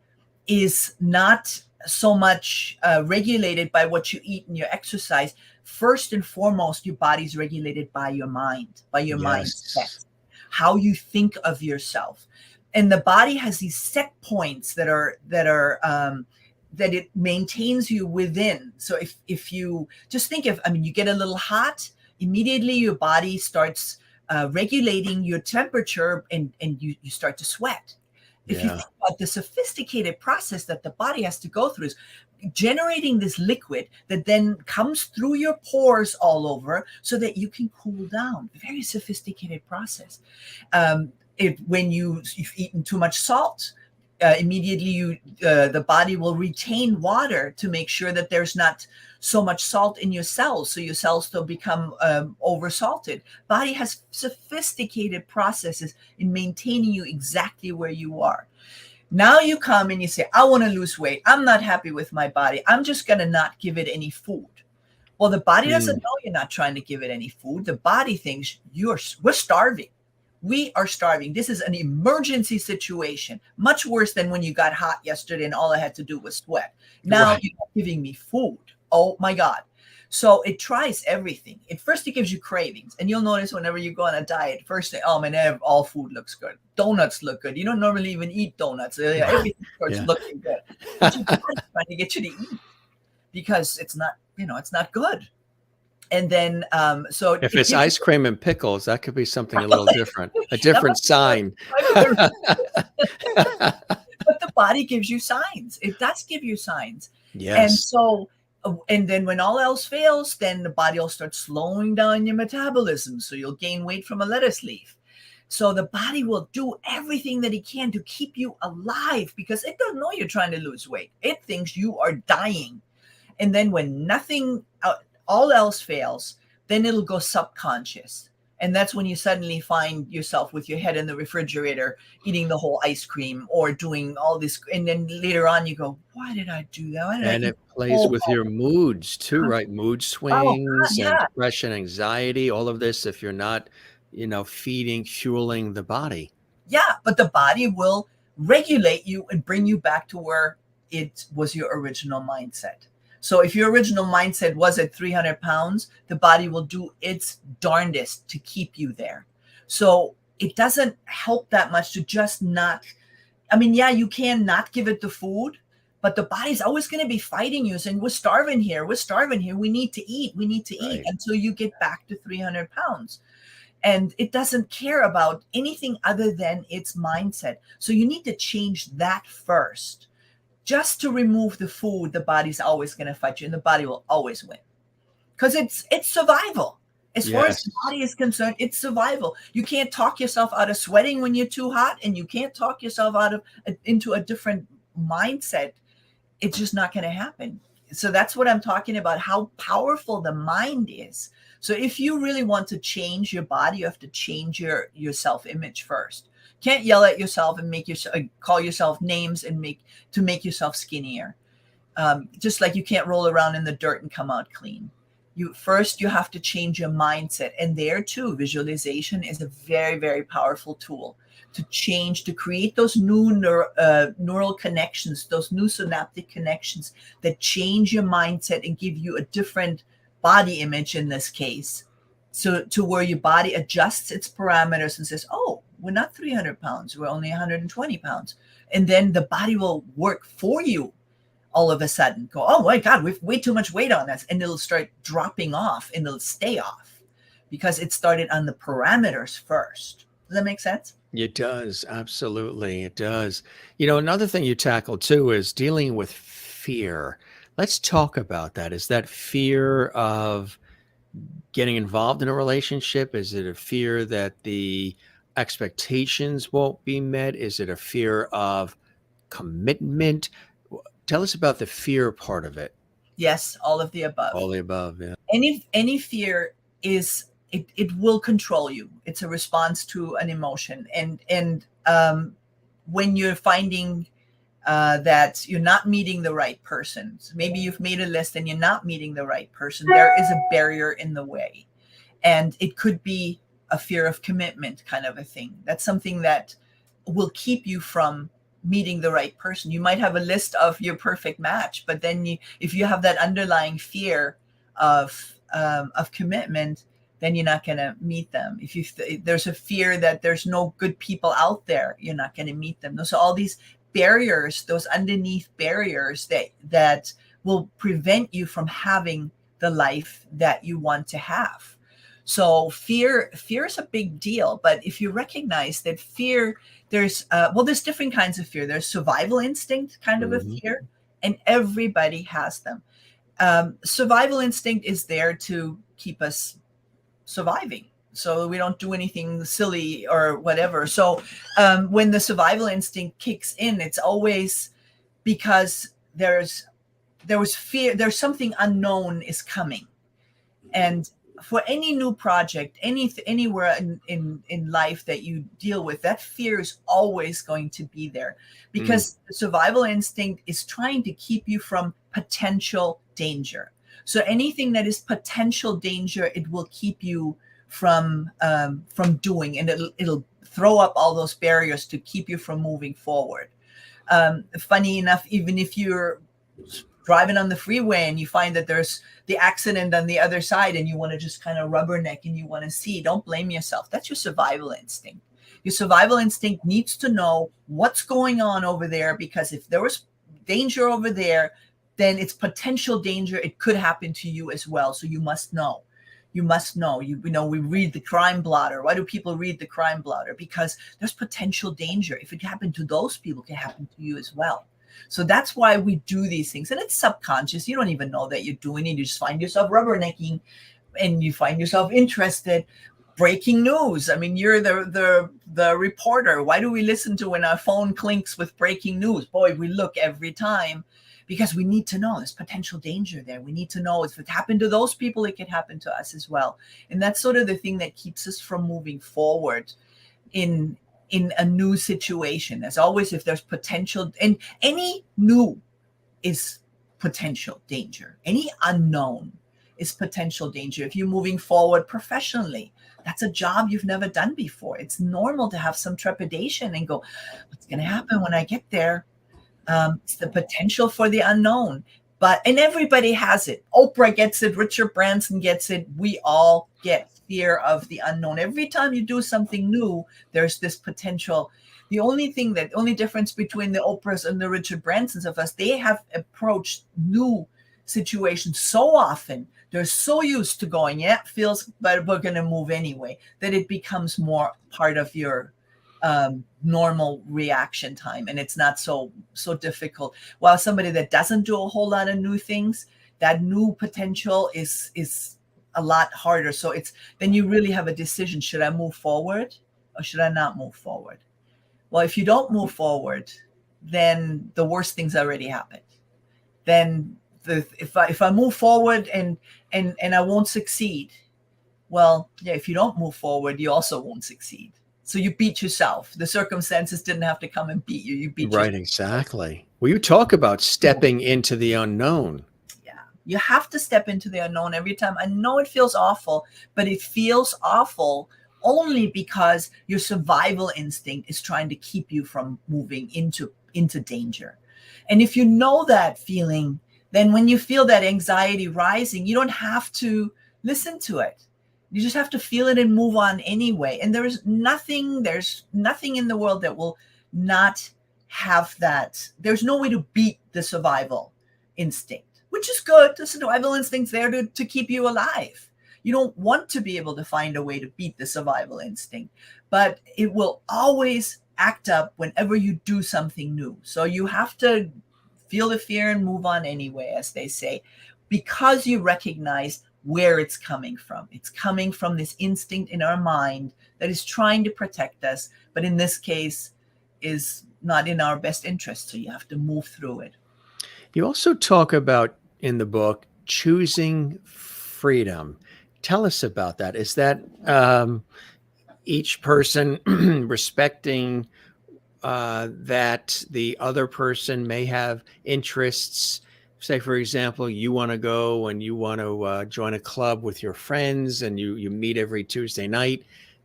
is not so much regulated by what you eat and your exercise. First and foremost, your body's regulated by your mind, by your mindset, how you think of yourself. And the body has these set points that it maintains you within. So if you just think of, you get a little hot, immediately your body starts regulating your temperature, and you start to sweat. If you think about the sophisticated process that the body has to go through, is generating this liquid that then comes through your pores all over so that you can cool down. Very sophisticated process. When you've eaten too much salt, immediately the body will retain water to make sure that there's not so much salt in your cells, so your cells don't become oversalted. Body has sophisticated processes in maintaining you exactly where you are. Now you come and you say, I want to lose weight. I'm not happy with my body. I'm just going to not give it any food. Well, the body doesn't know you're not trying to give it any food. The body thinks we're starving. We are starving. This is an emergency situation, much worse than when you got hot yesterday and all I had to do was sweat. Now you're not giving me food. Oh my God. So it tries everything. At first it gives you cravings. And you'll notice whenever you go on a diet, first thing, oh man, all food looks good. Donuts look good. You don't normally even eat donuts. Everything starts looking good. But your body's trying to get you to eat because it's not, it's not good. And then, so if it's ice cream and pickles, that could be something a little different, a different sign. But the body gives you signs. It does give you signs. And Yes. so, and then when all else fails, then the body will start slowing down your metabolism. So you'll gain weight from a lettuce leaf. So the body will do everything that it can to keep you alive because it don't know you're trying to lose weight. It thinks you are dying. And then when nothing, all else fails, then it'll go subconscious. And that's when you suddenly find yourself with your head in the refrigerator, eating the whole ice cream or doing all this. And then later on, you go, why did I do that? Why did I And eat it the plays whole with your moods too, right? Mood Oh, God, swings and yeah. depression, anxiety, all of this if you're not, feeding, fueling the body. Yeah. But the body will regulate you and bring you back to where it was your original mindset. So if your original mindset was at 300 pounds, the body will do its darndest to keep you there. So it doesn't help that much to just not, I mean, yeah, you can not give it the food, but the body's always going to be fighting you saying, we're starving here. We're starving here. We need to eat. We need to eat Right. until you get back to 300 pounds. And it doesn't care about anything other than its mindset. So you need to change that first. Just to remove the food, the body's always going to fight you, and the body will always win because it's survival. As far as Yes. the body is concerned, it's survival. You can't talk yourself out of sweating when you're too hot, and you can't talk yourself out of into a different mindset. It's just not going to happen. So that's what I'm talking about, how powerful the mind is. So if you really want to change your body, you have to change your self-image first. Can't yell at yourself and make yourself call yourself names and make yourself skinnier. Just like you can't roll around in the dirt and come out clean. You have to change your mindset, and there too, visualization is a very, very powerful tool to create those new neural connections, those new synaptic connections that change your mindset and give you a different body image in this case. So to where your body adjusts its parameters and says, oh, we're not 300 pounds, we're only 120 pounds. And then the body will work for you all of a sudden. Go, oh my God, we've way too much weight on us. And it'll start dropping off and it'll stay off because it started on the parameters first. Does that make sense? It does. Absolutely. It does. Another thing you tackle too is dealing with fear. Let's talk about that. Is that fear of getting involved in a relationship? Is it a fear that the expectations won't be met? Is it a fear of commitment? Tell us about the fear part of it. Yes, all of the above. All the above. Yeah. Any fear is it will control you. It's a response to an emotion. And when you're finding that you're not meeting the right person, so maybe you've made a list and you're not meeting the right person, there is a barrier in the way. And it could be a fear of commitment kind of a thing. That's something that will keep you from meeting the right person. You might have a list of your perfect match, but then if you have that underlying fear of commitment, then you're not going to meet them. If there's a fear that there's no good people out there, you're not going to meet them. So all these barriers, those underneath barriers that will prevent you from having the life that you want to have. So fear is a big deal. But if you recognize that fear, there's different kinds of fear. There's survival instinct kind of a fear, and everybody has them. Survival instinct is there to keep us surviving, so we don't do anything silly or whatever. So when the survival instinct kicks in, it's always because there was fear, there's something unknown is coming. And for any new project, anywhere in life that you deal with, that fear is always going to be there because the survival instinct is trying to keep you from potential danger. So anything that is potential danger, it will keep you from doing, and it'll throw up all those barriers to keep you from moving forward. Funny enough, even if you're driving on the freeway and you find that there's the accident on the other side and you want to just kind of rubberneck and you want to see, don't blame yourself. That's your survival instinct. Your survival instinct needs to know what's going on over there, because if there was danger over there, then it's potential danger. It could happen to you as well. So you must know. You must know. You know, we read the crime blotter. Why do people read the crime blotter? Because there's potential danger. If it happened to those people, it can happen to you as well. So that's why we do these things. And it's subconscious. You don't even know that you're doing it. You just find yourself rubbernecking and you find yourself interested. Breaking news. I mean, you're the reporter. Why do we listen to when our phone clinks with breaking news? Boy, we look every time because we need to know there's potential danger there. We need to know if it happened to those people, it could happen to us as well. And that's sort of the thing that keeps us from moving forward in a new situation. As always, if there's potential, and any new is potential danger. Any unknown is potential danger. If you're moving forward professionally, that's a job you've never done before. It's normal to have some trepidation and go, what's going to happen when I get there? It's the potential for the unknown. And everybody has it. Oprah gets it. Richard Branson gets it. We all get fear of the unknown. Every time you do something new, there's this potential. The only difference between the Oprahs and the Richard Bransons of us, they have approached new situations so often. They're so used to going, yeah, it feels, but we're going to move anyway, that it becomes more part of your normal reaction time. And it's not so difficult. While somebody that doesn't do a whole lot of new things, that new potential is a lot harder. So then you really have a decision. Should I move forward or should I not move forward? Well, if you don't move forward, then the worst things already happened. Then if I move forward and I won't succeed, well, yeah, if you don't move forward, you also won't succeed. So you beat yourself. The circumstances didn't have to come and beat you. You beat yourself. Right, exactly. Well, you talk about stepping into the unknown. Yeah, you have to step into the unknown every time. I know it feels awful, but it feels awful only because your survival instinct is trying to keep you from moving into danger. And if you know that feeling, then when you feel that anxiety rising, you don't have to listen to it. You just have to feel it and move on anyway. And there's nothing in the world that will not have that. There's no way to beat the survival instinct, which is good. The survival instinct's there to keep you alive. You don't want to be able to find a way to beat the survival instinct, but it will always act up whenever you do something new. So you have to feel the fear and move on anyway, as they say, because you recognize where it's coming from. It's coming from this instinct in our mind that is trying to protect us, but in this case is not in our best interest. So you have to move through it. You also talk about in the book choosing freedom. Tell us about that. Is that each person respecting that the other person may have interests? Say, for example, you want to go and you want to join a club with your friends and you meet every Tuesday night,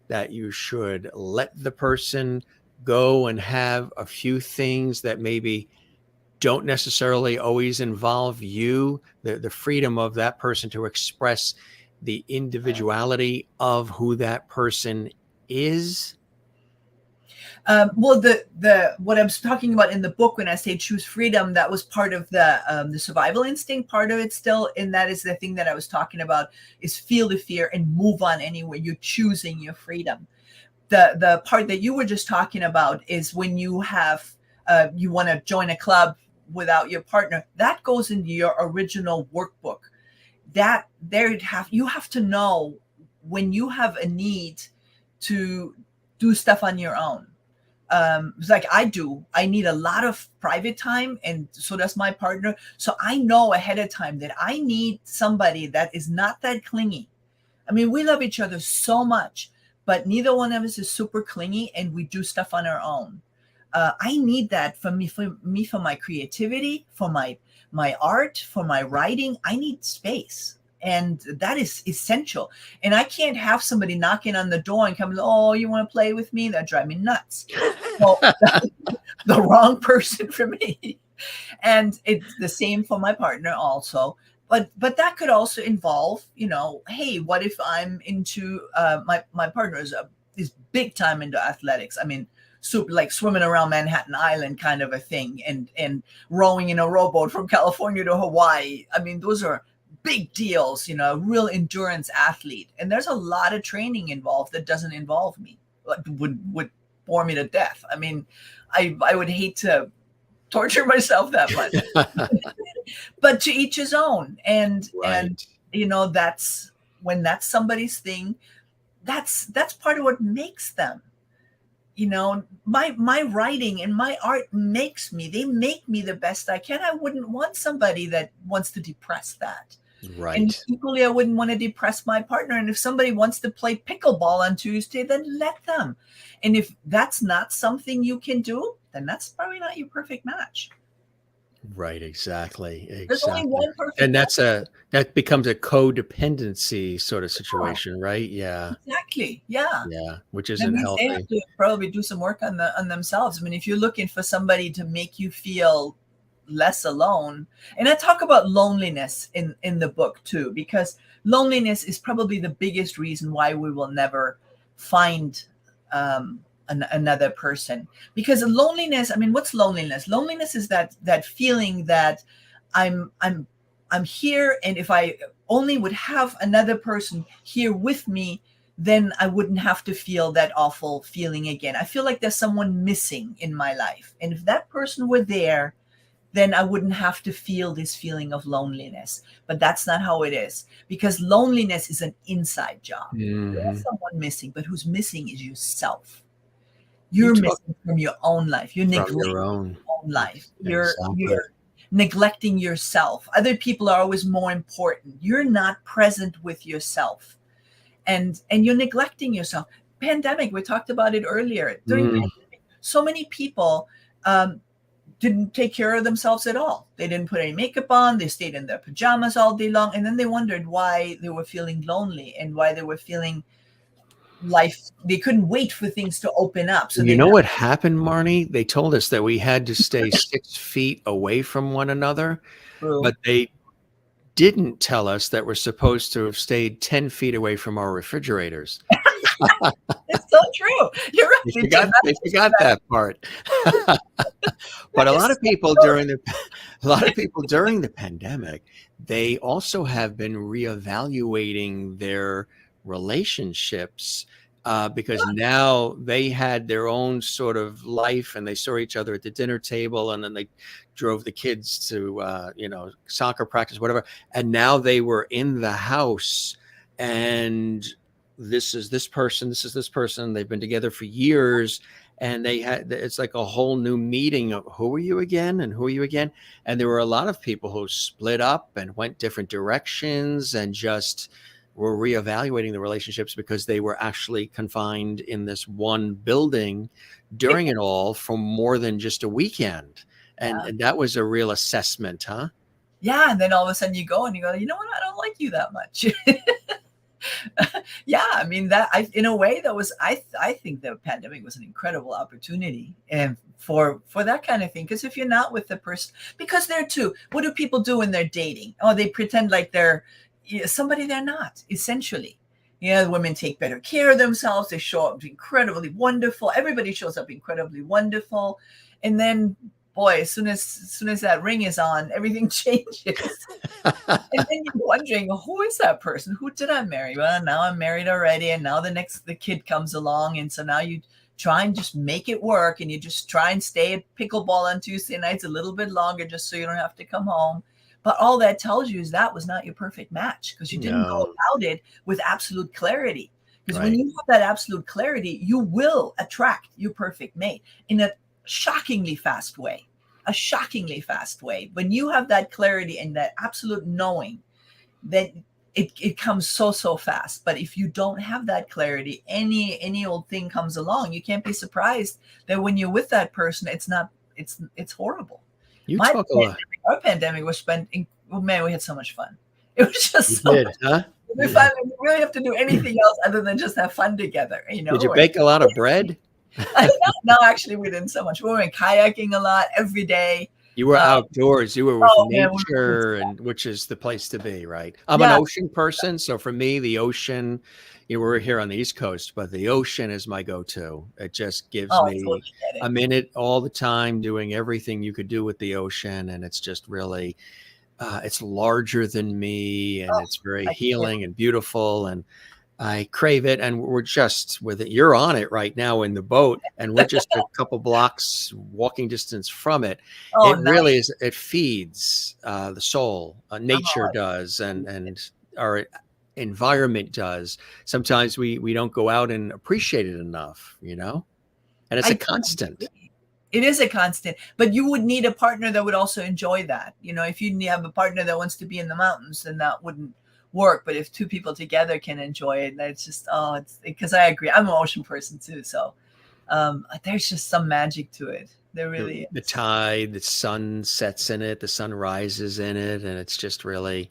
that you should let the person go and have a few things that maybe don't necessarily always involve you, the freedom of that person to express the individuality of who that person is? Well, the what I was talking about in the book when I say choose freedom, that was part of the survival instinct part of it still, and that is the thing that I was talking about, is feel the fear and move on anyway. You're choosing your freedom. The part that you were just talking about is when you have you want to join a club without your partner. That goes into your original workbook. That you have to know when you have a need to do stuff on your own. It's like I need a lot of private time, and so does my partner. So I know ahead of time that I need somebody that is not that clingy. I mean, we love each other so much, but neither one of us is super clingy, and we do stuff on our own. I need that for my creativity, for my art, for my writing. I need space. And that is essential. And I can't have somebody knocking on the door and coming, oh, you want to play with me? That drives me nuts. Well, that's the wrong person for me. And it's the same for my partner also. But that could also involve, hey, what if I'm into my partner is big time into athletics. I mean, like swimming around Manhattan Island kind of a thing, and rowing in a rowboat from California to Hawaii. I mean, those are big deals, you know, a real endurance athlete. And there's a lot of training involved that doesn't involve me, like would bore me to death. I mean, I would hate to torture myself that much. But to each his own. And Right. you know, that's when that's somebody's thing, that's part of what makes them. You know, my writing and my art they make me the best I can. I wouldn't want somebody that wants to depress that. And Right. equally, I wouldn't want to depress my partner. And if somebody wants to play pickleball on Tuesday, then let them. And if that's not something you can do, then that's probably not your perfect match. Right. Exactly. There's only Exactly. one perfect And match. that becomes a codependency sort of Yeah, situation, right? Yeah. exactly. Yeah. Yeah. Which That isn't means they have healthy. to probably do some work on themselves. I mean, if you're looking for somebody to make you feel less alone, and I talk about loneliness in the book too, because loneliness is probably the biggest reason why we will never find another person. Because loneliness, I mean, what's loneliness? Loneliness is that feeling that I'm I'm I'm here, and if I only would have another person here with me, then I wouldn't have to feel that awful feeling again. I feel like there's someone missing in my life. And if that person were there, then I wouldn't have to feel this feeling of loneliness. But that's not how it is, because loneliness is an inside job. There's Hmm. someone missing, but who's missing is yourself. You You're talk missing from your own life. You're from your neglecting own. your own life. Exactly. You're neglecting yourself. Other people are always more important. You're not present with yourself, and you're neglecting yourself. Pandemic, we talked about it earlier. During Mm. pandemic, so many people um, didn't take care of themselves at all. They didn't put any makeup on. They stayed in their pajamas all day long, and then they wondered why they were feeling lonely and why they were feeling life. They couldn't wait for things to open up, so You they know what happened, Marnie? They told us that we had to stay 6 feet away from one another, grew. but they didn't tell us that we're supposed to have stayed 10 feet away from our refrigerators. It's so true. You're right. They They did forgot not they teach you forgot that. that part. But That is so a lot of people during the pandemic, they also have been reevaluating their relationships, because now they had their own sort of life and they saw each other at the dinner table, and then they drove the kids to, soccer practice, whatever. And now they were in the house, and this is this person. They've been together for years, and it's like a whole new meeting of who are you again and who are you again. And there were a lot of people who split up and went different directions and just were reevaluating the relationships because they were actually confined in this one building during it all for more than just a weekend. and, yeah. and that was a real assessment, huh? Yeah. And then all of a sudden you go and you go, you know what? I don't like you that much. Yeah, I mean that I in a way that was I think the pandemic was an incredible opportunity and for that kind of thing, because if you're not with the person, because they're too, what do people do when they're dating? Oh, they pretend like they're somebody they're not, essentially. Women take better care of themselves. They show up incredibly wonderful. Everybody shows up incredibly wonderful, and then boy, as soon as that ring is on, everything changes. And then you're wondering, well, who is that person? Who did I marry? Well, now I'm married already, and now the kid comes along, and so now you try and just make it work, and you just try and stay at pickleball on Tuesday nights a little bit longer, just so you don't have to come home. But all that tells you is that was not your perfect match, because you didn't go No. about it with absolute clarity. Because when Right. you have that absolute clarity, you will attract your perfect mate in a shockingly fast way. A shockingly fast way. When you have that clarity and that absolute knowing, then it comes so fast. But if you don't have that clarity, any old thing comes along, you can't be surprised that when you're with that person, it's horrible. You My talk a lot. our pandemic was spent in, oh man, we had so much fun. It was You just so did, much. huh? We finally we really have to do anything else other than just have fun together, Did you bake a lot of bread? no, actually, we didn't so much. We went kayaking a lot every day. You were Uh, outdoors, you were with oh man, nature, and which is the place to be, right? I'm an yeah, ocean person, so for me, the ocean, we're here on the East Coast, but the ocean is my go-to. It just gives oh, I totally me get it. I'm in it all the time, doing everything you could do with the ocean, and it's just really it's larger than me, and Oh, it's very I can't. healing and beautiful, and I crave it. And we're just with it. You're on it right now in the boat, and we're just a couple blocks walking distance from it. Oh, It nice. really is. It feeds the soul. Nature Oh, does, and our environment does. Sometimes we don't go out and appreciate it enough, and it's I a don't constant. agree. It is a constant, but you would need a partner that would also enjoy that. If you have a partner that wants to be in the mountains, then that wouldn't work. But if two people together can enjoy it, that's just, it's because I agree. I'm an ocean person too. So there's just some magic to it. There really The is. tide, the sun sets in it, the sun rises in it, and it's just really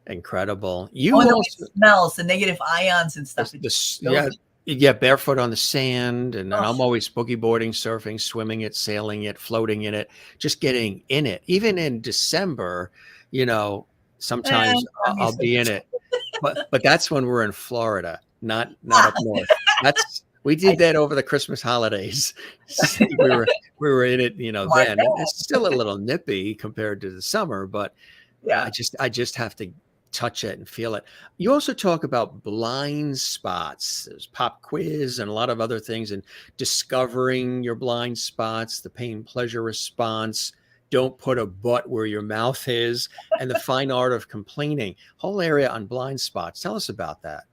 incredible. Oh, You and the way it also smells, the negative ions and stuff. It just yeah, kills it. you get barefoot on the sand, and I'm Oh, always boogie boarding, surfing, swimming it, sailing it, floating in it, just getting in it. Even in December, you know, sometimes I'm I'll used to be in it. it, but that's when we're in Florida, not Ah, up north. That's we I did that over the Christmas holidays. We were in it, my then, and bad. it's still a little nippy compared to the summer, but Yeah. I just have to touch it and feel it. You also talk about blind spots. There's pop quiz and a lot of other things, and discovering your blind spots, the pain pleasure response. Don't put a butt where your mouth is, and the fine art of complaining. Whole area on blind spots. Tell us about that.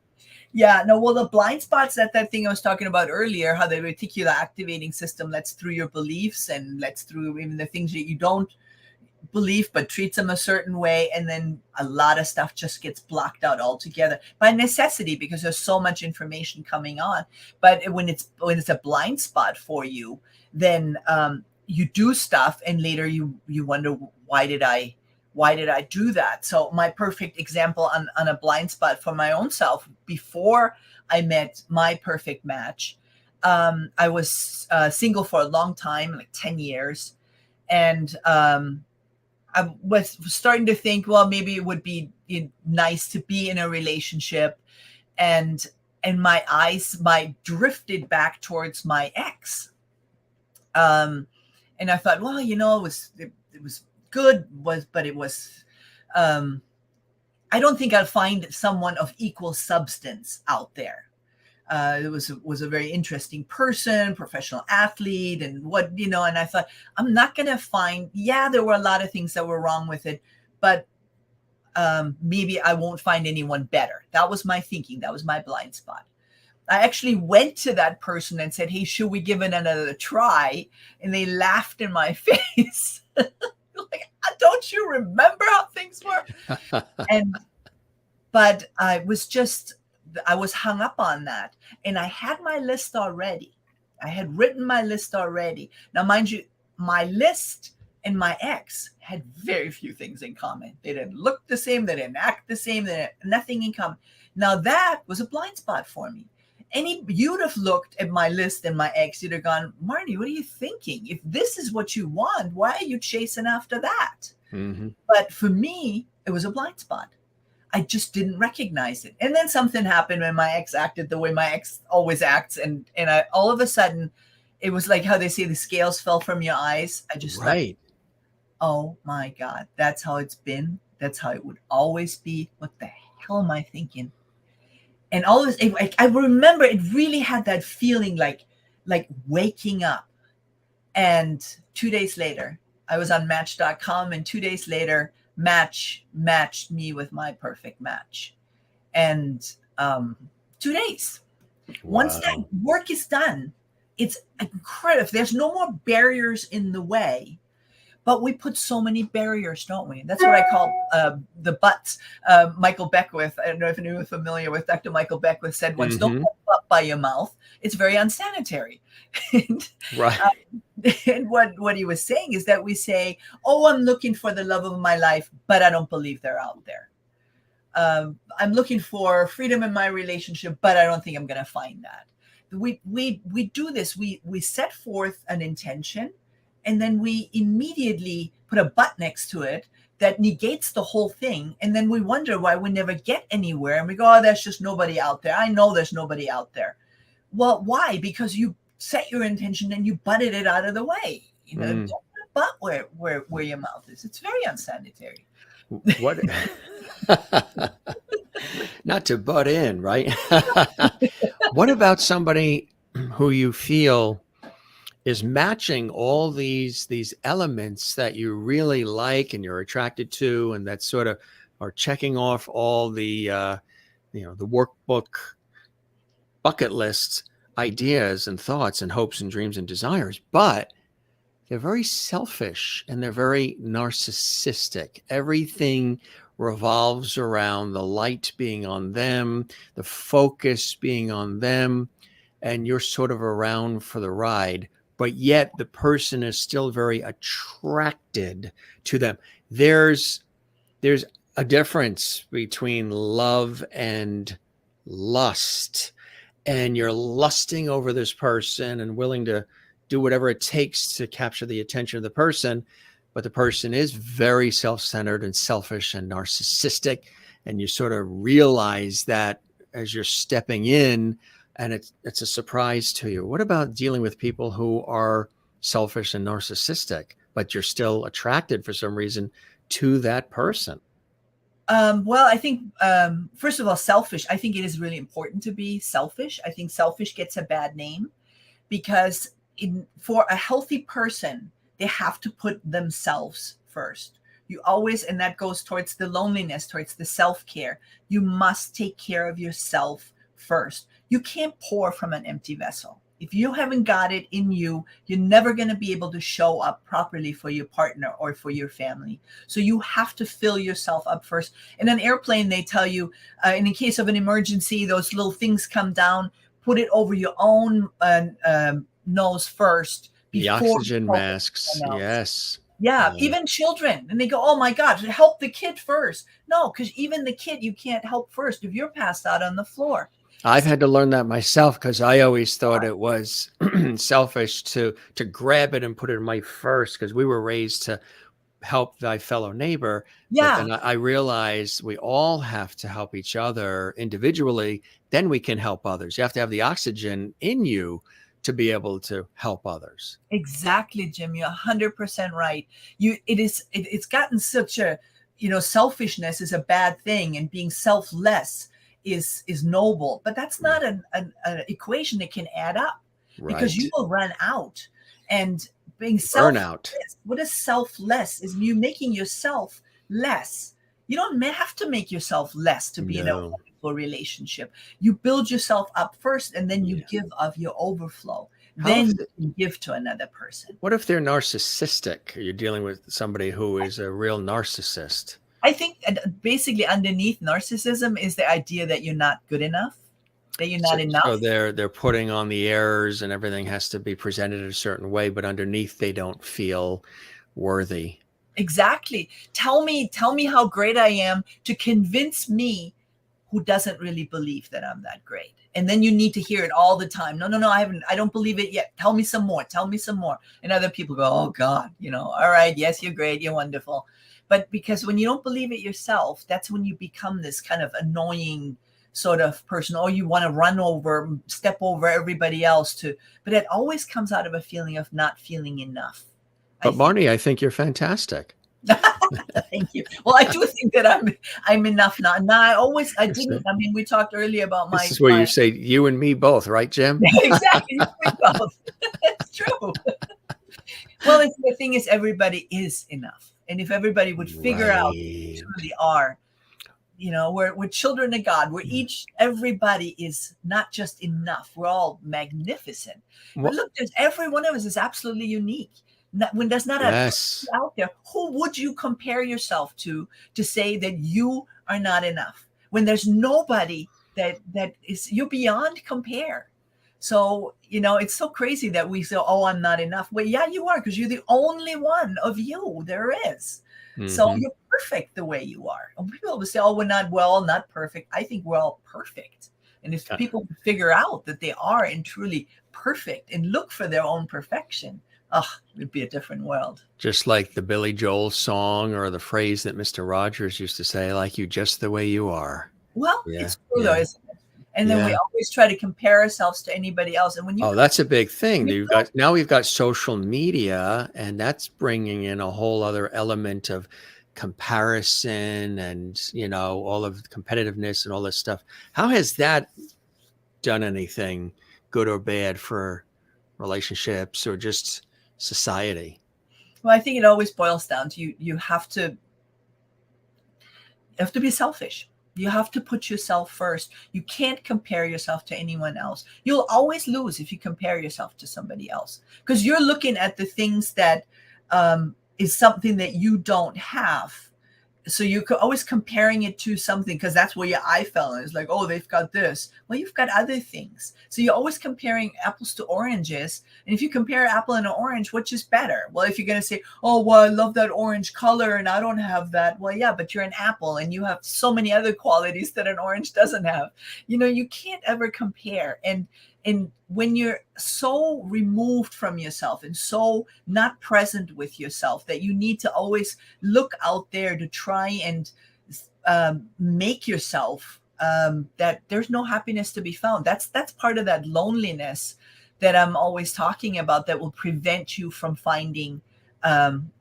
Yeah, no, well, the blind spots, that thing I was talking about earlier, how the reticular activating system lets through your beliefs and lets through even the things that you don't believe, but treats them a certain way. And then a lot of stuff just gets blocked out altogether by necessity because there's so much information coming on. But when it's a blind spot for you, then you do stuff and later you wonder, why did I do that? So my perfect example on a blind spot for my own self, before I met my perfect match, I was single for a long time, like 10 years. And I was starting to think, well, maybe it would be nice to be in a relationship. And my drifted back towards my ex. Um, and I thought, well, it was good, but it was, um, I don't think I'll find someone of equal substance out there. It was a very interesting person, professional athlete, and I thought, I'm not gonna find. Yeah, there were a lot of things that were wrong with it, but maybe I won't find anyone better. That was my thinking. That was my blind spot. I actually went to that person and said, "Hey, should we give it another try?" And they laughed in my face. Like, don't you remember how things were? And but I was hung up on that. And I had my list already. I had written my list already. Now, mind you, my list and my ex had very few things in common. They didn't look the same, they didn't act the same, they had nothing in common. Now that was a blind spot for me. You'd have looked at my list and my ex, you'd have gone, Marni, what are you thinking? If this is what you want, why are you chasing after that? Mm-hmm. But for me, it was a blind spot. I just didn't recognize it. And then something happened when my ex acted the way my ex always acts. And I, all of a sudden, it was like how they say the scales fell from your eyes. I just thought, Right. oh my God, that's how it's been. That's how it would always be. What the hell am I thinking? And all this, I remember it really had that feeling like waking up. And 2 days later, I was on Match.com, and 2 days later, Match matched me with my perfect match. And 2 days. Once that Wow. work is done, it's incredible. There's no more barriers in the way. But we put so many barriers, don't we? That's what I call the butts. Michael Beckwith, I don't know if you're familiar with Dr. Michael Beckwith, said once, don't Mm-hmm. put a butt by your mouth. It's very unsanitary. and Right. and what he was saying is that we say, oh, I'm looking for the love of my life, but I don't believe they're out there. I'm looking for freedom in my relationship, but I don't think I'm going to find that. We do this. We set forth an intention, and then we immediately put a but next to it that negates the whole thing. And then we wonder why we never get anywhere. And we go, oh, there's just nobody out there. I know there's nobody out there. Well, why? Because you set your intention and you butted it out of the way. Don't put a butt where your mouth is. It's very unsanitary. What? Not to butt in, right? What about somebody who you feel is matching all these elements that you really like and you're attracted to, and that sort of are checking off all the the workbook bucket lists, ideas and thoughts and hopes and dreams and desires, but they're very selfish and they're very narcissistic. Everything revolves around the light being on them, the focus being on them, and you're sort of around for the ride. But yet the person is still very attracted to them. There's a difference between love and lust, and you're lusting over this person and willing to do whatever it takes to capture the attention of the person, but the person is very self-centered and selfish and narcissistic, and you sort of realize that as you're stepping in, and it's a surprise to you. What about dealing with people who are selfish and narcissistic, but you're still attracted for some reason to that person? Well, I think, first of all, selfish. I think it is really important to be selfish. I think selfish gets a bad name because for a healthy person, they have to put themselves first. You always, and that goes towards the loneliness, towards the self-care. You must take care of yourself first. You can't pour from an empty vessel. If you haven't got it in you, you're never going to be able to show up properly for your partner or for your family. So you have to fill yourself up first. In an airplane, they tell you, in the case of an emergency, those little things come down, put it over your own nose first. The oxygen masks, yes. Yeah, even children. And they go, oh my God, help the kid first. No, because even the kid, you can't help first if you're passed out on the floor. I've had to learn that myself because I always thought it was selfish to grab it and put it in my first, because we were raised to help thy fellow neighbor. Yeah. But then I realized we all have to help each other individually. Then we can help others. You have to have the oxygen in you to be able to help others. Exactly, Jim. You're 100% right. It's gotten such a, selfishness is a bad thing, and being selfless is noble, but that's not an equation that can add up, because you will run out. And being burnout. What is selfless? Is you making yourself less. You don't have to make yourself less to be in a wonderful relationship. You build yourself up first, and then you give of your overflow. Then you can give to another person. What if they're narcissistic? You're dealing with somebody who is a real narcissist. I think basically underneath narcissism is the idea that you're not good enough, that you're not enough. So they're putting on the airs, and everything has to be presented a certain way, but underneath they don't feel worthy. Exactly. Tell me how great I am to convince me, who doesn't really believe that I'm that great. And then you need to hear it all the time. No, I don't believe it yet. Tell me some more. Tell me some more. And other people go, oh God, all right, yes, you're great, you're wonderful. But because when you don't believe it yourself, that's when you become this kind of annoying sort of person, or you want to run over, step over everybody else but it always comes out of a feeling of not feeling enough. But Marni, I think you're fantastic. Thank you. Well, I do think that I'm enough now. No, I didn't. I mean, we talked earlier about This is where you say you and me both, right, Jim? Exactly. We both. It's true. Well, the thing is, everybody is enough. And if everybody would figure out who they truly are, we're children of God. Everybody is not just enough. We're all magnificent. But look, every one of us is absolutely unique. When there's not a person out there, who would you compare yourself to say that you are not enough? When there's nobody that is, you're beyond compare. So, it's so crazy that we say, oh, I'm not enough. Well, yeah, you are, because you're the only one of you there is. Mm-hmm. So you're perfect the way you are. And people always say, oh, we're not perfect. I think we're all perfect. And if people figure out that they are and truly perfect and look for their own perfection, it would be a different world. Just like the Billy Joel song, or the phrase that Mr. Rogers used to say, like you just the way you are. Well, it's true though, isn't it? And then we always try to compare ourselves to anybody else. And when that's a big thing. Now we've got social media, and that's bringing in a whole other element of comparison and, all of the competitiveness and all this stuff. How has that done anything good or bad for relationships or just society? Well, I think it always boils down to you have to be selfish. You have to put yourself first. You can't compare yourself to anyone else. You'll always lose if you compare yourself to somebody else, because you're looking at the things that is something that you don't have. So you're always comparing it to something, because that's where your eye fell. And it's like, oh, they've got this. Well, you've got other things. So you're always comparing apples to oranges. And if you compare an apple and an orange, which is better? Well, if you're going to say, oh, well, I love that orange color and I don't have that. Well, yeah, but you're an apple and you have so many other qualities that an orange doesn't have. You can't ever compare. And when you're so removed from yourself and so not present with yourself, that you need to always look out there to try and make yourself that there's no happiness to be found. That's part of that loneliness that I'm always talking about, that will prevent you from finding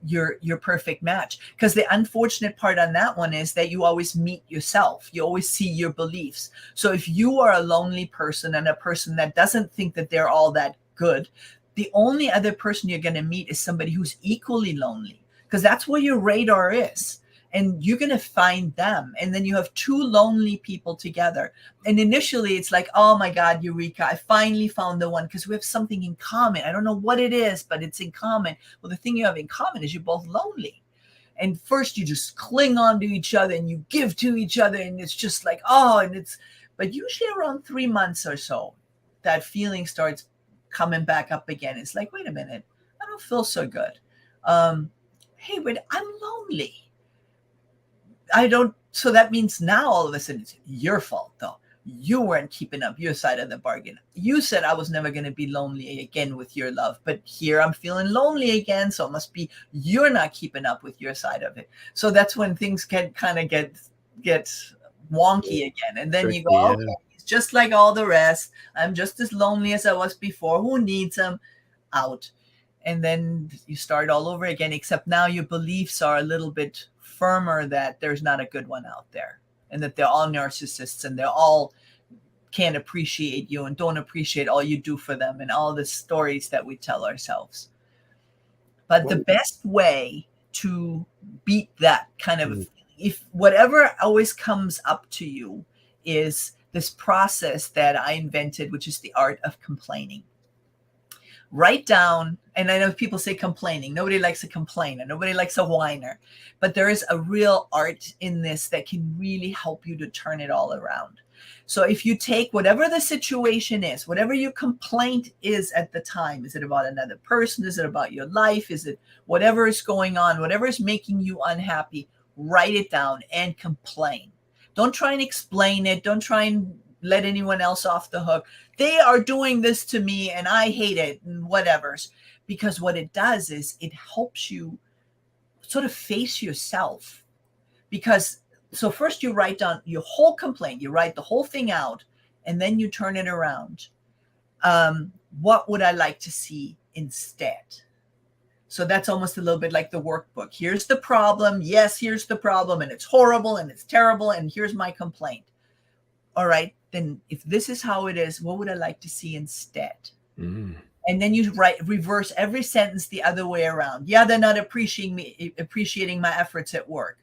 your perfect match. Because the unfortunate part on that one is that you always meet yourself. You always see your beliefs. So if you are a lonely person and a person that doesn't think that they're all that good, the only other person you're going to meet is somebody who's equally lonely, because that's where your radar is. And you're going to find them. And then you have two lonely people together. And initially it's like, oh my God, Eureka, I finally found the one, because we have something in common. I don't know what it is, but it's in common. Well, the thing you have in common is you're both lonely. And first you just cling on to each other and you give to each other. And it's just like, but usually around 3 months or so, that feeling starts coming back up again. It's like, wait a minute, I don't feel so good. Hey, but I'm lonely. So that means now all of a sudden it's your fault, though. You weren't keeping up your side of the bargain. You said I was never going to be lonely again with your love, but here I'm feeling lonely again. So it must be you're not keeping up with your side of it. So that's when things can kind of get wonky again. And then you go, okay, it's just like all the rest. I'm just as lonely as I was before. Who needs them? Out. And then you start all over again, except now your beliefs are a little bit firmer that there's not a good one out there, and that they're all narcissists and they're all can't appreciate you and don't appreciate all you do for them, and all the stories that we tell ourselves. But the best way to beat that kind of, if whatever always comes up to you, is this process that I invented, which is the art of complaining. Write down, and I know people say complaining. Nobody likes a complainer. Nobody likes a whiner. But there is a real art in this that can really help you to turn it all around. So if you take whatever the situation is, whatever your complaint is at the time, is it about another person? Is it about your life? Is it whatever is going on, whatever is making you unhappy? Write it down and complain. Don't try and explain it. Don't try and let anyone else off the hook. They are doing this to me and I hate it and whatever's. Because what it does is it helps you sort of face yourself. Because so first you write down your whole complaint, you write the whole thing out, and then you turn it around. What would I like to see instead? So that's almost a little bit like the workbook. Here's the problem. Yes, here's the problem. And it's horrible and it's terrible. And here's my complaint. All right, then if this is how it is, what would I like to see instead? And then you reverse every sentence the other way around. Yeah, they're not appreciating my efforts at work.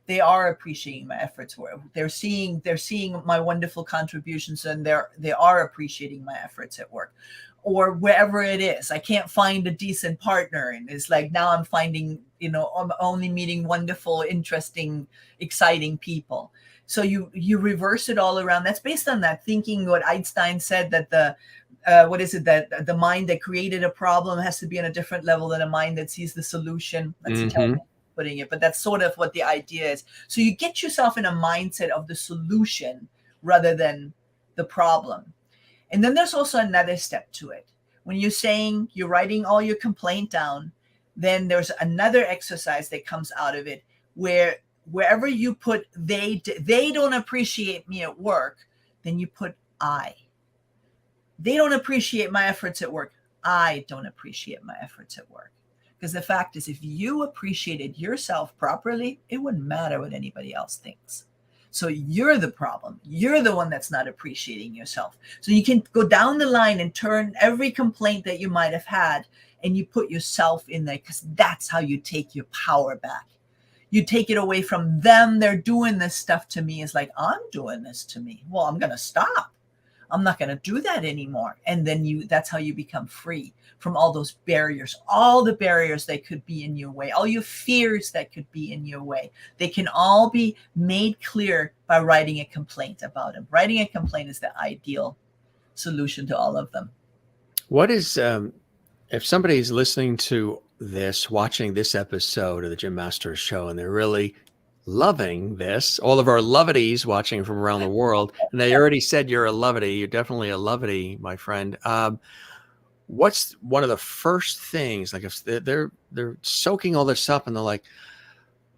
They are appreciating my efforts at work. They're seeing my wonderful contributions, and they are appreciating my efforts at work. Or wherever it is, I can't find a decent partner, and it's like now I'm finding, I'm only meeting wonderful, interesting, exciting people. So you reverse it all around. That's based on that thinking, what Einstein said, that that the mind that created a problem has to be on a different level than a mind that sees the solution. That's Italian putting it, but that's sort of what the idea is. So you get yourself in a mindset of the solution rather than the problem. And then there's also another step to it. When you're writing all your complaint down, then there's another exercise that comes out of it, where wherever you put they don't appreciate me at work, then you put I. They don't appreciate my efforts at work. I don't appreciate my efforts at work. Because the fact is, if you appreciated yourself properly, it wouldn't matter what anybody else thinks. So you're the problem. You're the one that's not appreciating yourself. So you can go down the line and turn every complaint that you might have had, and you put yourself in there, because that's how you take your power back. You take it away from them. They're doing this stuff to me. It's like, I'm doing this to me. Well, I'm going to stop. I'm not going to do that anymore. And then that's how you become free from all those barriers, all the barriers that could be in your way, all your fears that could be in your way. They can all be made clear by writing a complaint about them. Writing a complaint is the ideal solution to all of them. What is, if somebody's listening to this, watching this episode of the Jim Masters Show, and they're really loving this, all of our lovities watching from around the world, and they already said you're a lovity, you're definitely a lovity, my friend. What's one of the first things, like if they're soaking all this up and they're like,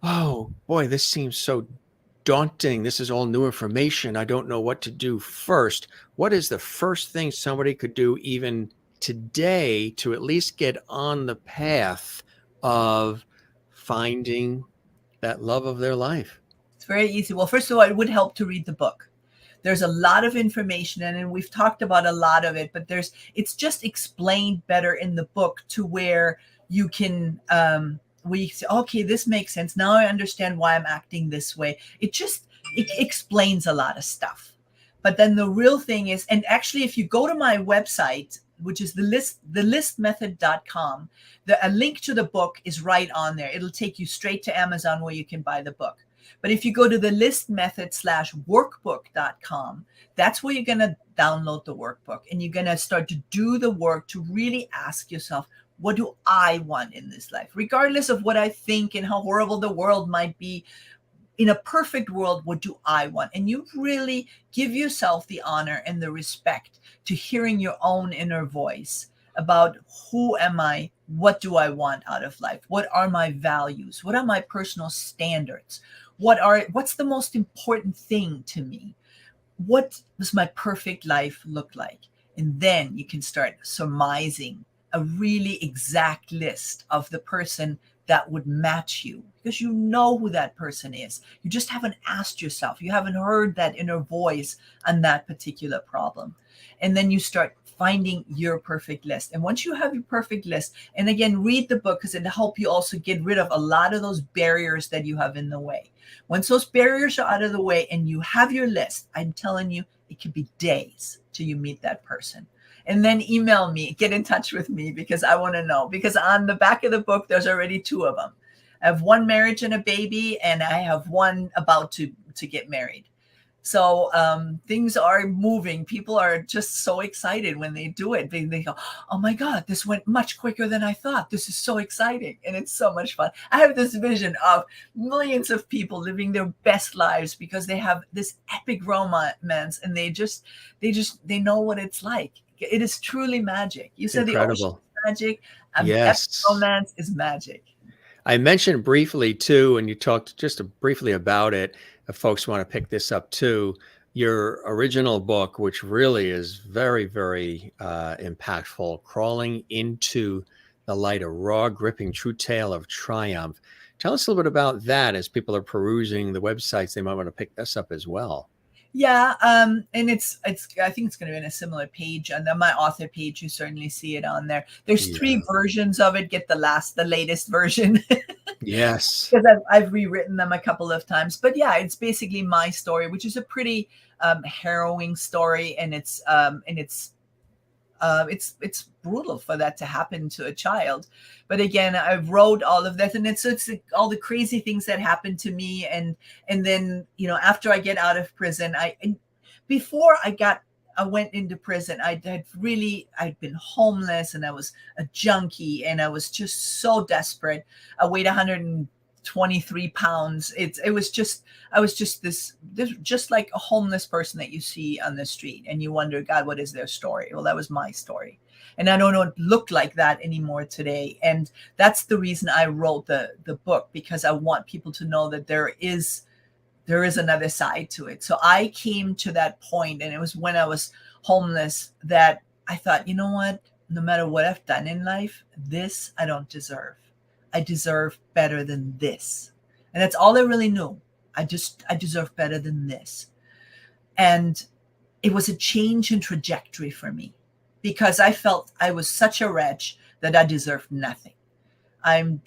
oh boy, this seems so daunting, this is all new information, I don't know what to do first. What is the first thing somebody could do even today to at least get on the path of finding that love of their life? It's very easy. Well, first of all, it would help to read the book. There's a lot of information, and we've talked about a lot of it, but it's just explained better in the book, to where you can we say, okay, this makes sense. Now I understand why I'm acting this way. It explains a lot of stuff. But then the real thing is, and actually, if you go to my website, which is thelistmethod.com, a link to the book is right on there. It'll take you straight to Amazon where you can buy the book. But if you go to thelistmethod/workbook.com, that's where you're going to download the workbook, and you're going to start to do the work to really ask yourself, what do I want in this life? Regardless of what I think and how horrible the world might be, in a perfect world, what do I want? And you really give yourself the honor and the respect to hearing your own inner voice about, who am I? What do I want out of life? What are my values? What are my personal standards? What's the most important thing to me? What does my perfect life look like? And then you can start surmising a really exact list of the person that would match you, because you know who that person is. You just haven't asked yourself. You haven't heard that inner voice on that particular problem. And then you start finding your perfect list. And once you have your perfect list, and again, read the book, because it'll help you also get rid of a lot of those barriers that you have in the way. Once those barriers are out of the way and you have your list, I'm telling you, it could be days till you meet that person. And then email me, get in touch with me, because I want to know. Because on the back of the book, there's already 2 of them. I have one marriage and a baby, and I have one about to get married. So things are moving. People are just so excited when they do it. They go, oh my God, this went much quicker than I thought. This is so exciting. And it's so much fun. I have this vision of millions of people living their best lives because they have this epic romance, and they know what it's like. It is truly magic. You said Incredible. The ocean is magic. Yes. Epic romance is magic. I mentioned briefly too, and you talked just briefly about it, if folks want to pick this up too, your original book, which really is very, very impactful, Crawling into the Light, a raw, gripping, true tale of triumph. Tell us a little bit about that as people are perusing the websites. They might want to pick this up as well. Yeah, and it's I think it's going to be in a similar page, and then my author page, you certainly see it on there. There's 3 versions of it. Get the latest version. Yes, because I've rewritten them a couple of times. But yeah, it's basically my story, which is a pretty harrowing story, and it's brutal for that to happen to a child. But again, I wrote all of that, and it's all the crazy things that happened to me. And then, after I get out of prison, before I went into prison, I'd been homeless, and I was a junkie, and I was just so desperate. I weighed 123 pounds. I was just this just like a homeless person that you see on the street, and you wonder, God, what is their story? Well, that was my story. And I don't look like that anymore today. And that's the reason I wrote the book, because I want people to know that there is another side to it. So I came to that point, and it was when I was homeless that I thought, you know what? No matter what I've done in life, this I don't deserve. I deserve better than this. And that's all I really knew. I deserve better than this. And it was a change in trajectory for me because I felt I was such a wretch that I deserved nothing. I'm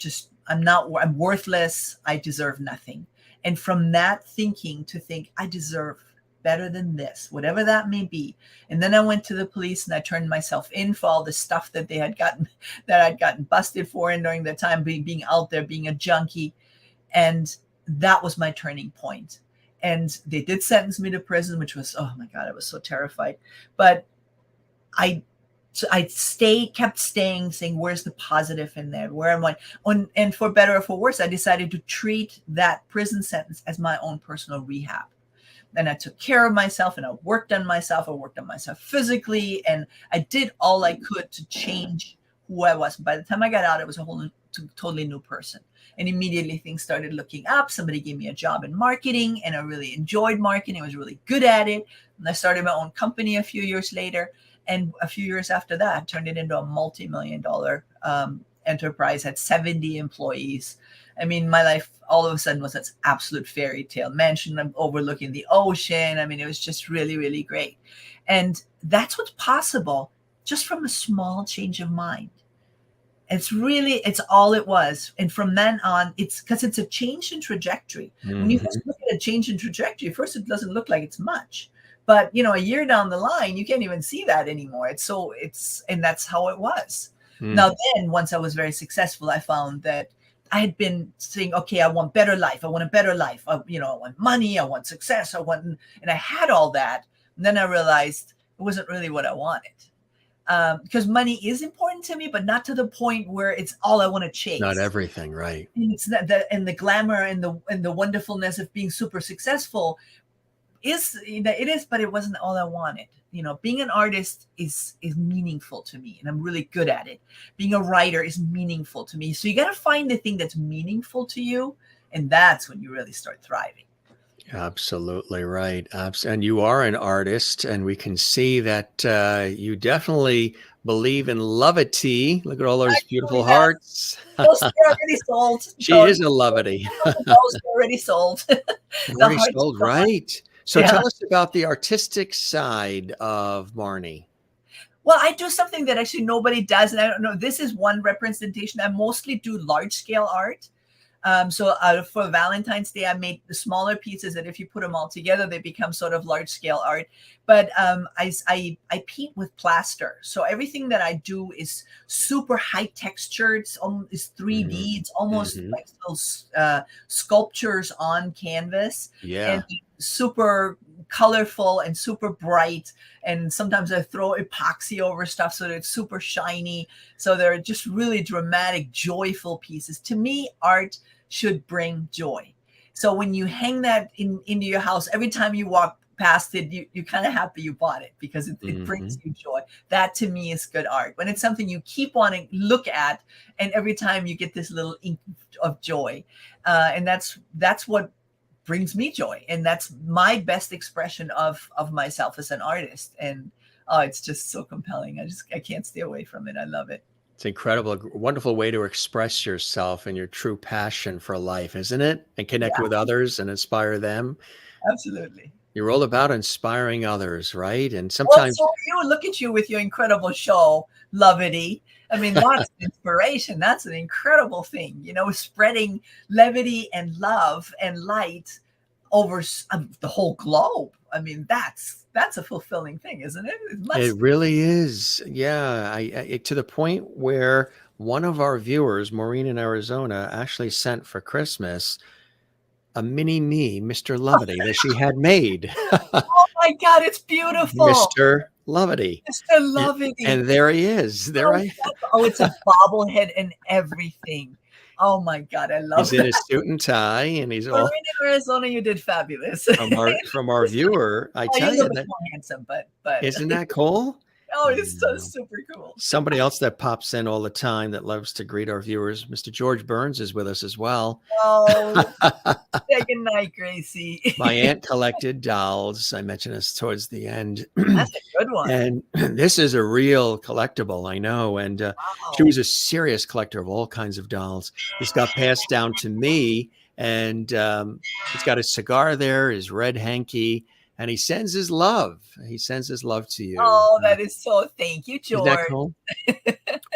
worthless. I deserve nothing. And from that thinking to think I deserve better than this, whatever that may be. And then I went to the police and I turned myself in for all the stuff that that I'd gotten busted for and during the time being out there, being a junkie. And that was my turning point. And they did sentence me to prison, which was, oh my God, I was so terrified. But I kept saying, where's the positive in there? Where am I? And for better or for worse, I decided to treat that prison sentence as my own personal rehab. And I took care of myself and I worked on myself. I worked on myself physically. And I did all I could to change who I was. By the time I got out, I was a totally new person. And immediately things started looking up. Somebody gave me a job in marketing and I really enjoyed marketing. I was really good at it. And I started my own company a few years later. And a few years after that, I turned it into a multi-million-dollar enterprise, had 70 employees. I mean, my life all of a sudden was this absolute fairy tale mansion overlooking the ocean. I mean, it was just really, really great. And that's what's possible just from a small change of mind. It's all it was. And from then on, it's because it's a change in trajectory. When you first look at a change in trajectory, first it doesn't look like it's much. But, a year down the line, you can't even see that anymore. And that's how it was. Now, then once I was very successful, I found that I had been saying, okay, I want better life. I want a better life. I want money. I want success. And I had all that. And then I realized it wasn't really what I wanted. Because money is important to me, but not to the point where it's all I want to chase. Not everything, right? And it's and the glamour and the wonderfulness of being super successful it is, but it wasn't all I wanted. Being an artist is meaningful to me, and I'm really good at it. Being a writer is meaningful to me. So you got to find the thing that's meaningful to you, and that's when you really start thriving. Absolutely right. And you are an artist, and we can see that you definitely believe in levity. Look at all those beautiful hearts. Those are already sold. She is a levity. Those are already sold. Already sold, right? So tell us about the artistic side of Marni. Well, I do something that actually nobody does. And I don't know, this is one representation. I mostly do large scale art. So for Valentine's Day, I made the smaller pieces that if you put them all together, they become sort of large scale art. But I paint with plaster. So everything that I do is super high textured. It's 3D. It's almost like those sculptures on canvas. Yeah. And super colorful and super bright. And sometimes I throw epoxy over stuff so that it's super shiny. So they're just really dramatic, joyful pieces. To me, art should bring joy. So when you hang that into your house, every time you walk past it, you're kind of happy you bought it because it brings you joy. That to me is good art. When it's something you keep wanting to look at, and every time you get this little ink of joy. And that's what brings me joy. And that's my best expression of myself as an artist. And it's just so compelling. I can't stay away from it. I love it. It's incredible. A wonderful way to express yourself and your true passion for life, isn't it? And connect with others and inspire them. Absolutely. You're all about inspiring others, right? And sometimes look at you with your incredible show, Levity. I mean, that's inspiration. That's an incredible thing, spreading levity and love and light over the whole globe. I mean, that's a fulfilling thing, isn't it? It really is. Yeah. To the point where one of our viewers, Maureen in Arizona, actually sent for Christmas a mini me, Mr. Levity, that she had made. Oh my God, it's beautiful. Mr. Levity. Mr. Levity. And there he is. It's a bobblehead and everything. Oh my God, I love it. He's in his suit and tie, and he's all. In Arizona, you did fabulous. From our viewer, I tell you, that more handsome, but isn't that cool? Oh, it's so Yeah. super cool. Somebody else that pops in all the time that loves to greet our viewers, Mr. George Burns is with us as well. Oh, say good night, Gracie. My aunt collected dolls. I mentioned this towards the end. That's a good one. And this is a real collectible, I know. And she Wow. was a serious collector of all kinds of dolls. This got passed down to me. And he's got a cigar there, his red hanky, and he sends his love. He sends his love to you. Oh, that is so, thank you, Isn't that George. cool?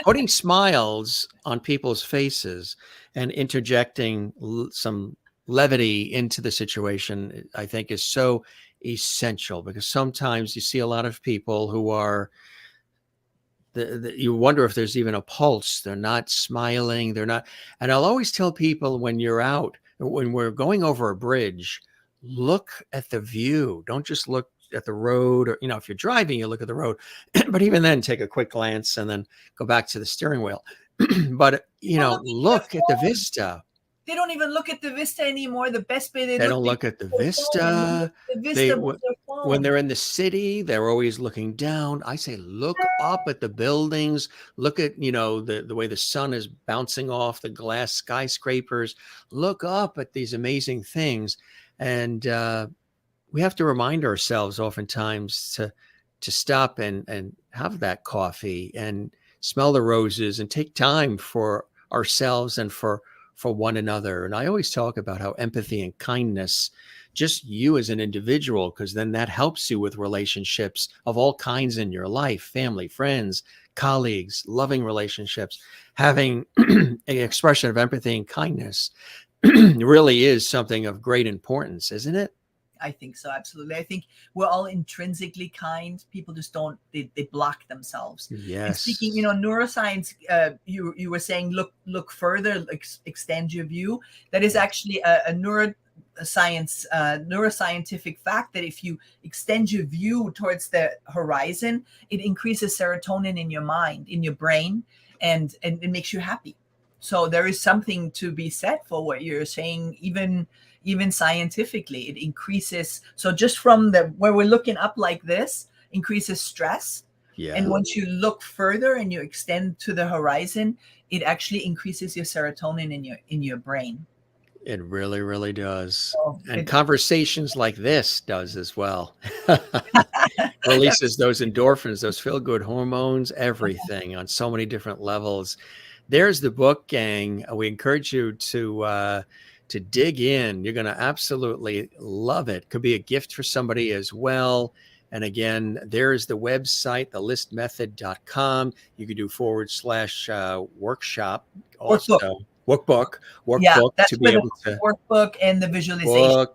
Putting smiles on people's faces and interjecting some levity into the situation, I think, is so essential, because sometimes you see a lot of people who are, you wonder if there's even a pulse. They're not smiling. They're not. And I'll always tell people, when you're out, when we're going over a bridge, look at the view. Don't just look at the road, or, if you're driving, you look at the road, but even then take a quick glance and then go back to the steering wheel. But, look at the vista. They don't even look at the vista anymore. The best way They don't look at the vista. The vista with their phone. When they're in the city, they're always looking down. I say, look up at the buildings. Look at, the way the sun is bouncing off the glass skyscrapers. Look up at these amazing things. And we have to remind ourselves oftentimes to stop and have that coffee and smell the roses and take time for ourselves and for one another. And I always talk about how empathy and kindness, just you as an individual, because then that helps you with relationships of all kinds in your life, family, friends, colleagues, loving relationships. Having an expression of empathy and kindness really is something of great importance, isn't it? I think so. Absolutely. I think we're all intrinsically kind. People just don't, they block themselves. Yes. And speaking, neuroscience, you were saying, look further, extend your view. That is actually a neuroscientific fact, that if you extend your view towards the horizon, it increases serotonin in your mind, in your brain, and it makes you happy. So there is something to be said for what you're saying, even scientifically. It increases. So just from where we're looking up like this, increases stress. Yeah. And once you look further and you extend to the horizon, it actually increases your serotonin in your brain. It really, really does. So And conversations like this does as well. Releases those endorphins, those feel-good hormones, everything on so many different levels. There's the book, gang. We encourage you to dig in. You're going to absolutely love it. Could be a gift for somebody as well. And again, there's the website, thelistmethod.com. You could do /workshop also. Workbook yeah, that's to be able to workbook and the visualization.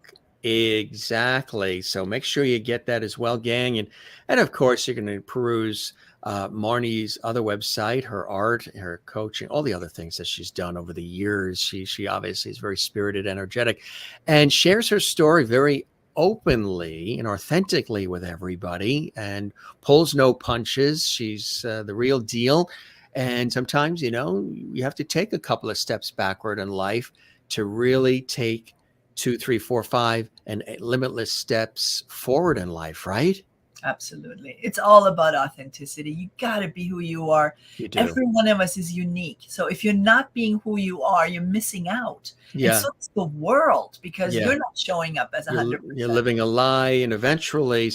Exactly. So make sure you get that as well, gang. And of course, you're going to peruse Marni's other website, her art, her coaching, all the other things that she's done over the years. She obviously is very spirited, energetic, and shares her story very openly and authentically with everybody, and pulls no punches. She's the real deal. And sometimes, you have to take a couple of steps backward in life to really take 2, 3, 4, 5 and limitless steps forward in life, right? Absolutely. It's all about authenticity. You got to be who you are. You do. Every one of us is unique. So if you're not being who you are, you're missing out. Yeah. And so it's the world, because you're not showing up as 100%. You're living a lie, and eventually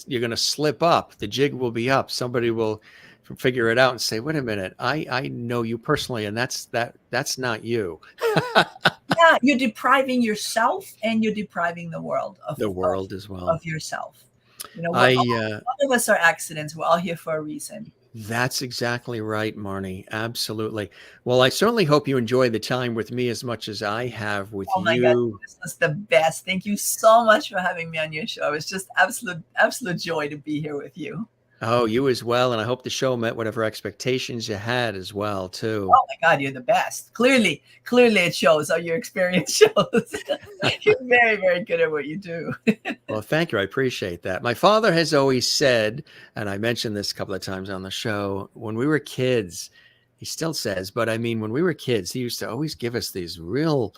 you're going to slip up. The jig will be up. Somebody will figure it out and say, wait a minute, I know you personally, and that's not you. Yeah, you're depriving yourself, and you're depriving the world as well, of yourself. All of us are accidents. We're all here for a reason. That's exactly right, Marni. Absolutely. Well, I certainly hope you enjoy the time with me as much as I have with you. Oh my God, this was the best. Thank you so much for having me on your show. It's just absolute joy to be here with you. Oh, you as well. And I hope the show met whatever expectations you had as well, too. Oh my God, you're the best. Clearly it shows. How your experience shows. You're very, very good at what you do. Well, thank you. I appreciate that. My father has always said, and I mentioned this a couple of times on the show, when we were kids, he still says, but I mean, when we were kids, he used to always give us these real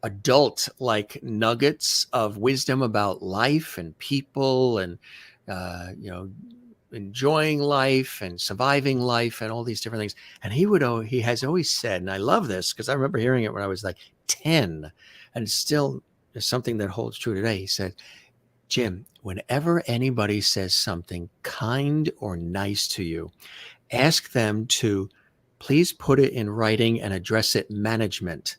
adult-like nuggets of wisdom about life and people, and enjoying life and surviving life and all these different things. And he has always said, and I love this because I remember hearing it when I was like 10, and still is something that holds true today. He said, Jim, whenever anybody says something kind or nice to you, ask them to please put it in writing and address it management.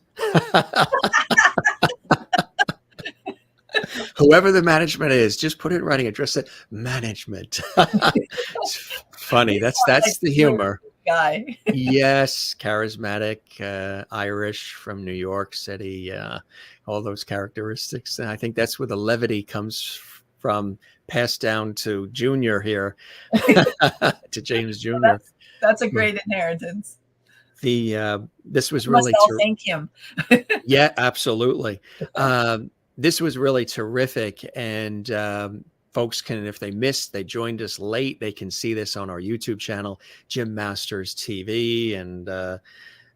Whoever the management is, just put it in writing, address it management. It's funny. That's the humor. Guy. Yes, charismatic, Irish from New York City, all those characteristics. And I think that's where the levity comes from, passed down to Junior here, to James Jr. That's a great inheritance. This was We really must all thank him. Yeah, absolutely. This was really terrific, and folks can, if they joined us late, they can see this on our YouTube channel, Jim Masters TV, and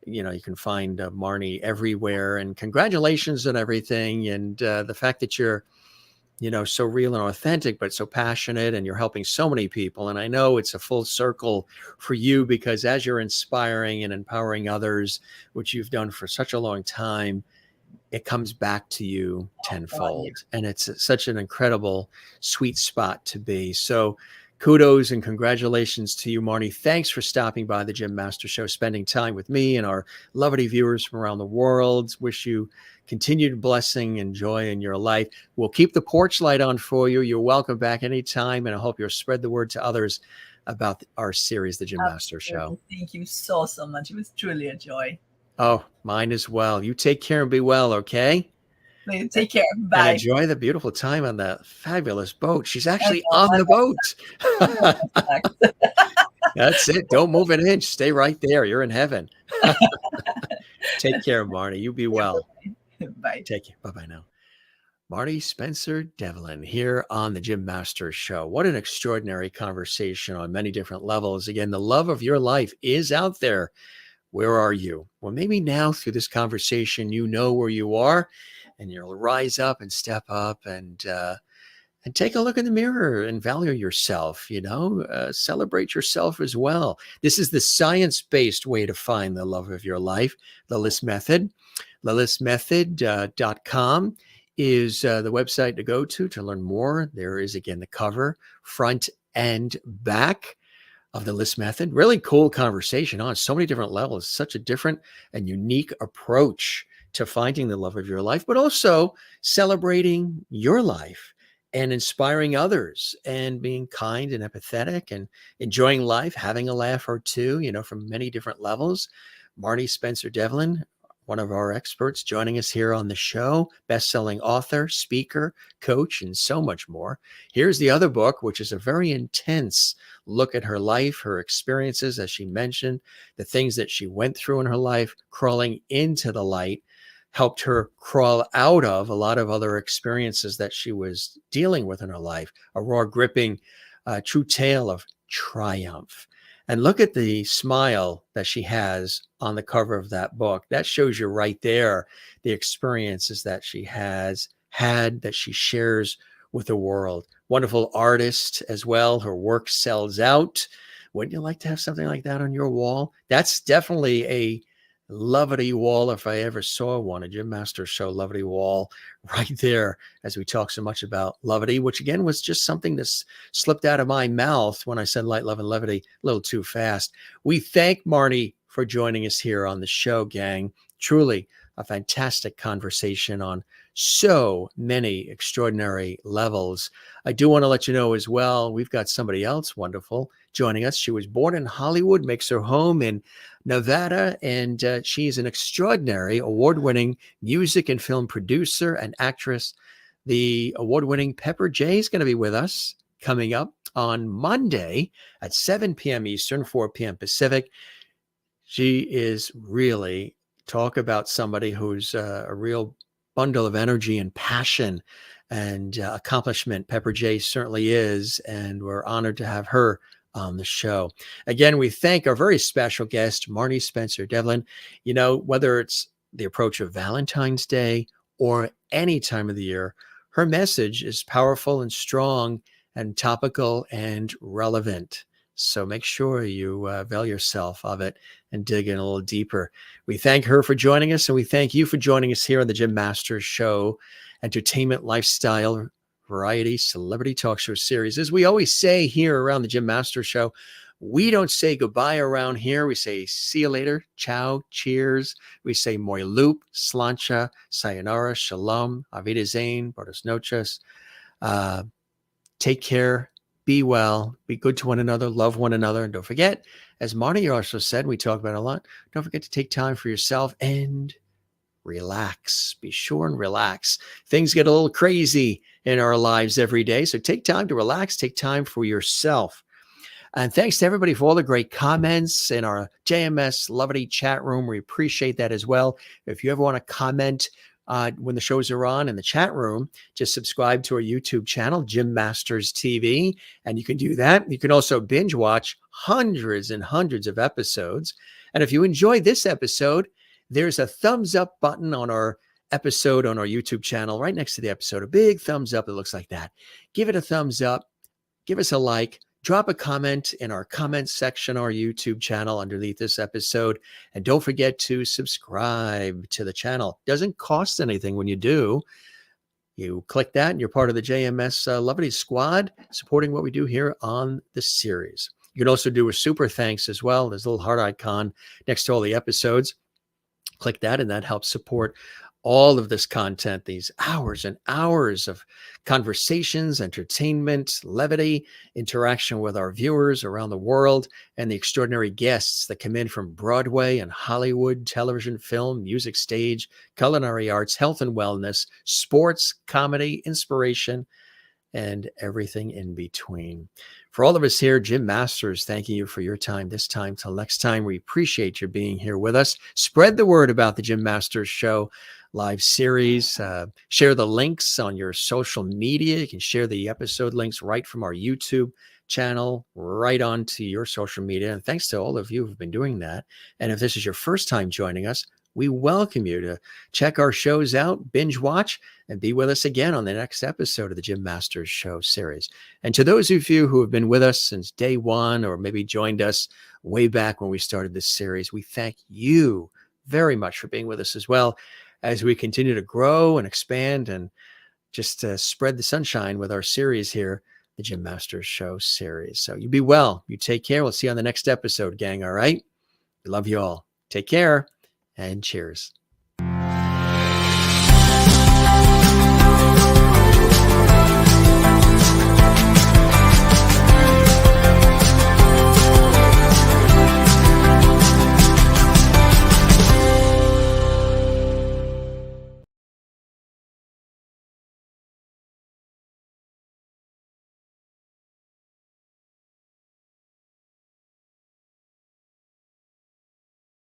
you can find Marni everywhere. And congratulations on everything, and the fact that you're so real and authentic, but so passionate, and you're helping so many people. And I know it's a full circle for you, because as you're inspiring and empowering others, which you've done for such a long time, it comes back to you tenfold. And it's such an incredible, sweet spot to be. So kudos and congratulations to you, Marni. Thanks for stopping by the Jim Master Show, spending time with me and our lovely viewers from around the world. Wish you continued blessing and joy in your life. We'll keep the porch light on for you. You're welcome back anytime, and I hope you'll spread the word to others about our series, The Jim Master Show. Thank you so much. It was truly a joy. Oh, mine as well. You take care and be well, okay? Take care. Bye. And enjoy the beautiful time on that fabulous boat. She's actually on the boat. That's it. Don't move an inch. Stay right there. You're in heaven. Take care, Marni. You be well. Bye. Take care. Bye-bye now. Marni Spencer-Devlin here on the Jim Masters Show. What an extraordinary conversation on many different levels. Again, the love of your life is out there. Where are you? Well, maybe now through this conversation, you know where you are, and you'll rise up and step up and take a look in the mirror and value yourself, celebrate yourself as well. This is the science-based way to find the love of your life, the LIST Method. The LISTmethod.com is the website to go to learn more. There is, again, the cover, front and back of the LIST Method. Really cool conversation on so many different levels. Such a different and unique approach to finding the love of your life, but also celebrating your life and inspiring others and being kind and empathetic and enjoying life, having a laugh or two, from many different levels. Marni Spencer-Devlin, one of our experts, joining us here on the show, best-selling author, speaker, coach, and so much more. Here's the other book, which is a very intense look at her life, her experiences, as she mentioned, the things that she went through in her life, crawling into the light, helped her crawl out of a lot of other experiences that she was dealing with in her life, a raw, gripping, true tale of triumph. And look at the smile that she has on the cover of that book. That shows you right there the experiences that she has had, that she shares with the world. Wonderful artist as well. Her work sells out. Wouldn't you like to have something like that on your wall? That's definitely a Lovity wall, if I ever saw one, a Jim Masters Show Lovity wall right there, as we talk so much about Lovity, which again was just something that slipped out of my mouth when I said light, love, and levity a little too fast. We thank Marni for joining us here on the show, gang. Truly a fantastic conversation on so many extraordinary levels. I do want to let you know as well, we've got somebody else wonderful joining us. She was born in Hollywood, makes her home in Nevada, and she's an extraordinary award-winning music and film producer and actress. The award-winning Pepper J is going to be with us coming up on Monday at 7 p.m. Eastern, 4 p.m. Pacific. She is really, talk about somebody who's a real bundle of energy and passion and accomplishment. Pepper J certainly is, and we're honored to have her on the show. Again, we thank our very special guest, Marni Spencer-Devlin. Whether it's the approach of Valentine's Day or any time of the year, her message is powerful and strong and topical and relevant. So make sure you avail yourself of it and dig in a little deeper. We thank her for joining us, and we thank you for joining us here on the Jim Masters Show, entertainment, lifestyle, variety, celebrity talk show series. As we always say here around the Jim Masters Show, we don't say goodbye around here. We say see you later, ciao, cheers. We say moi loop, slancha, sayonara, shalom, avida zain, buenas noches. Take care, be well, be good to one another, love one another. And don't forget, as Marni also said, we talk about it a lot, don't forget to take time for yourself and relax. Be sure and relax. Things get a little crazy in our lives every day. So take time to relax, take time for yourself. And thanks to everybody for all the great comments in our JMS Lovity chat room. We appreciate that as well. If you ever want to comment when the shows are on in the chat room, just subscribe to our YouTube channel, Jim Masters TV, and you can do that. You can also binge watch hundreds and hundreds of episodes. And if you enjoyed this episode, there's a thumbs up button on our episode on our YouTube channel right next to the episode, a big thumbs up that looks like that. Give it a thumbs up, give us a like. Drop a comment in our comments section, our YouTube channel underneath this episode. And don't forget to subscribe to the channel. Doesn't cost anything when you do. You click that and you're part of the JMS Lovity squad, supporting what we do here on the series. You can also do a super thanks as well. There's a little heart icon next to all the episodes. Click that and that helps support all of this content, these hours and hours of conversations, entertainment, levity, interaction with our viewers around the world, and the extraordinary guests that come in from Broadway and Hollywood, television, film, music, stage, culinary arts, health and wellness, sports, comedy, inspiration, and everything in between. For all of us here, Jim Masters, thanking you for your time this time. Till next time, we appreciate your being here with us. Spread the word about the Jim Masters Show live series. Share the links on your social media. You can share the episode links right from our YouTube channel right onto your social media. And thanks to all of you who've been doing that. And if this is your first time joining us, we welcome you to check our shows out, binge watch, and be with us again on the next episode of the Jim Masters Show series. And to those of you who have been with us since day one, or maybe joined us way back when we started this series, we thank you very much for being with us as well as we continue to grow and expand and just spread the sunshine with our series here, the Jim Masters Show series. So you be well. You take care. We'll see you on the next episode, gang. All right. We love you all. Take care and cheers.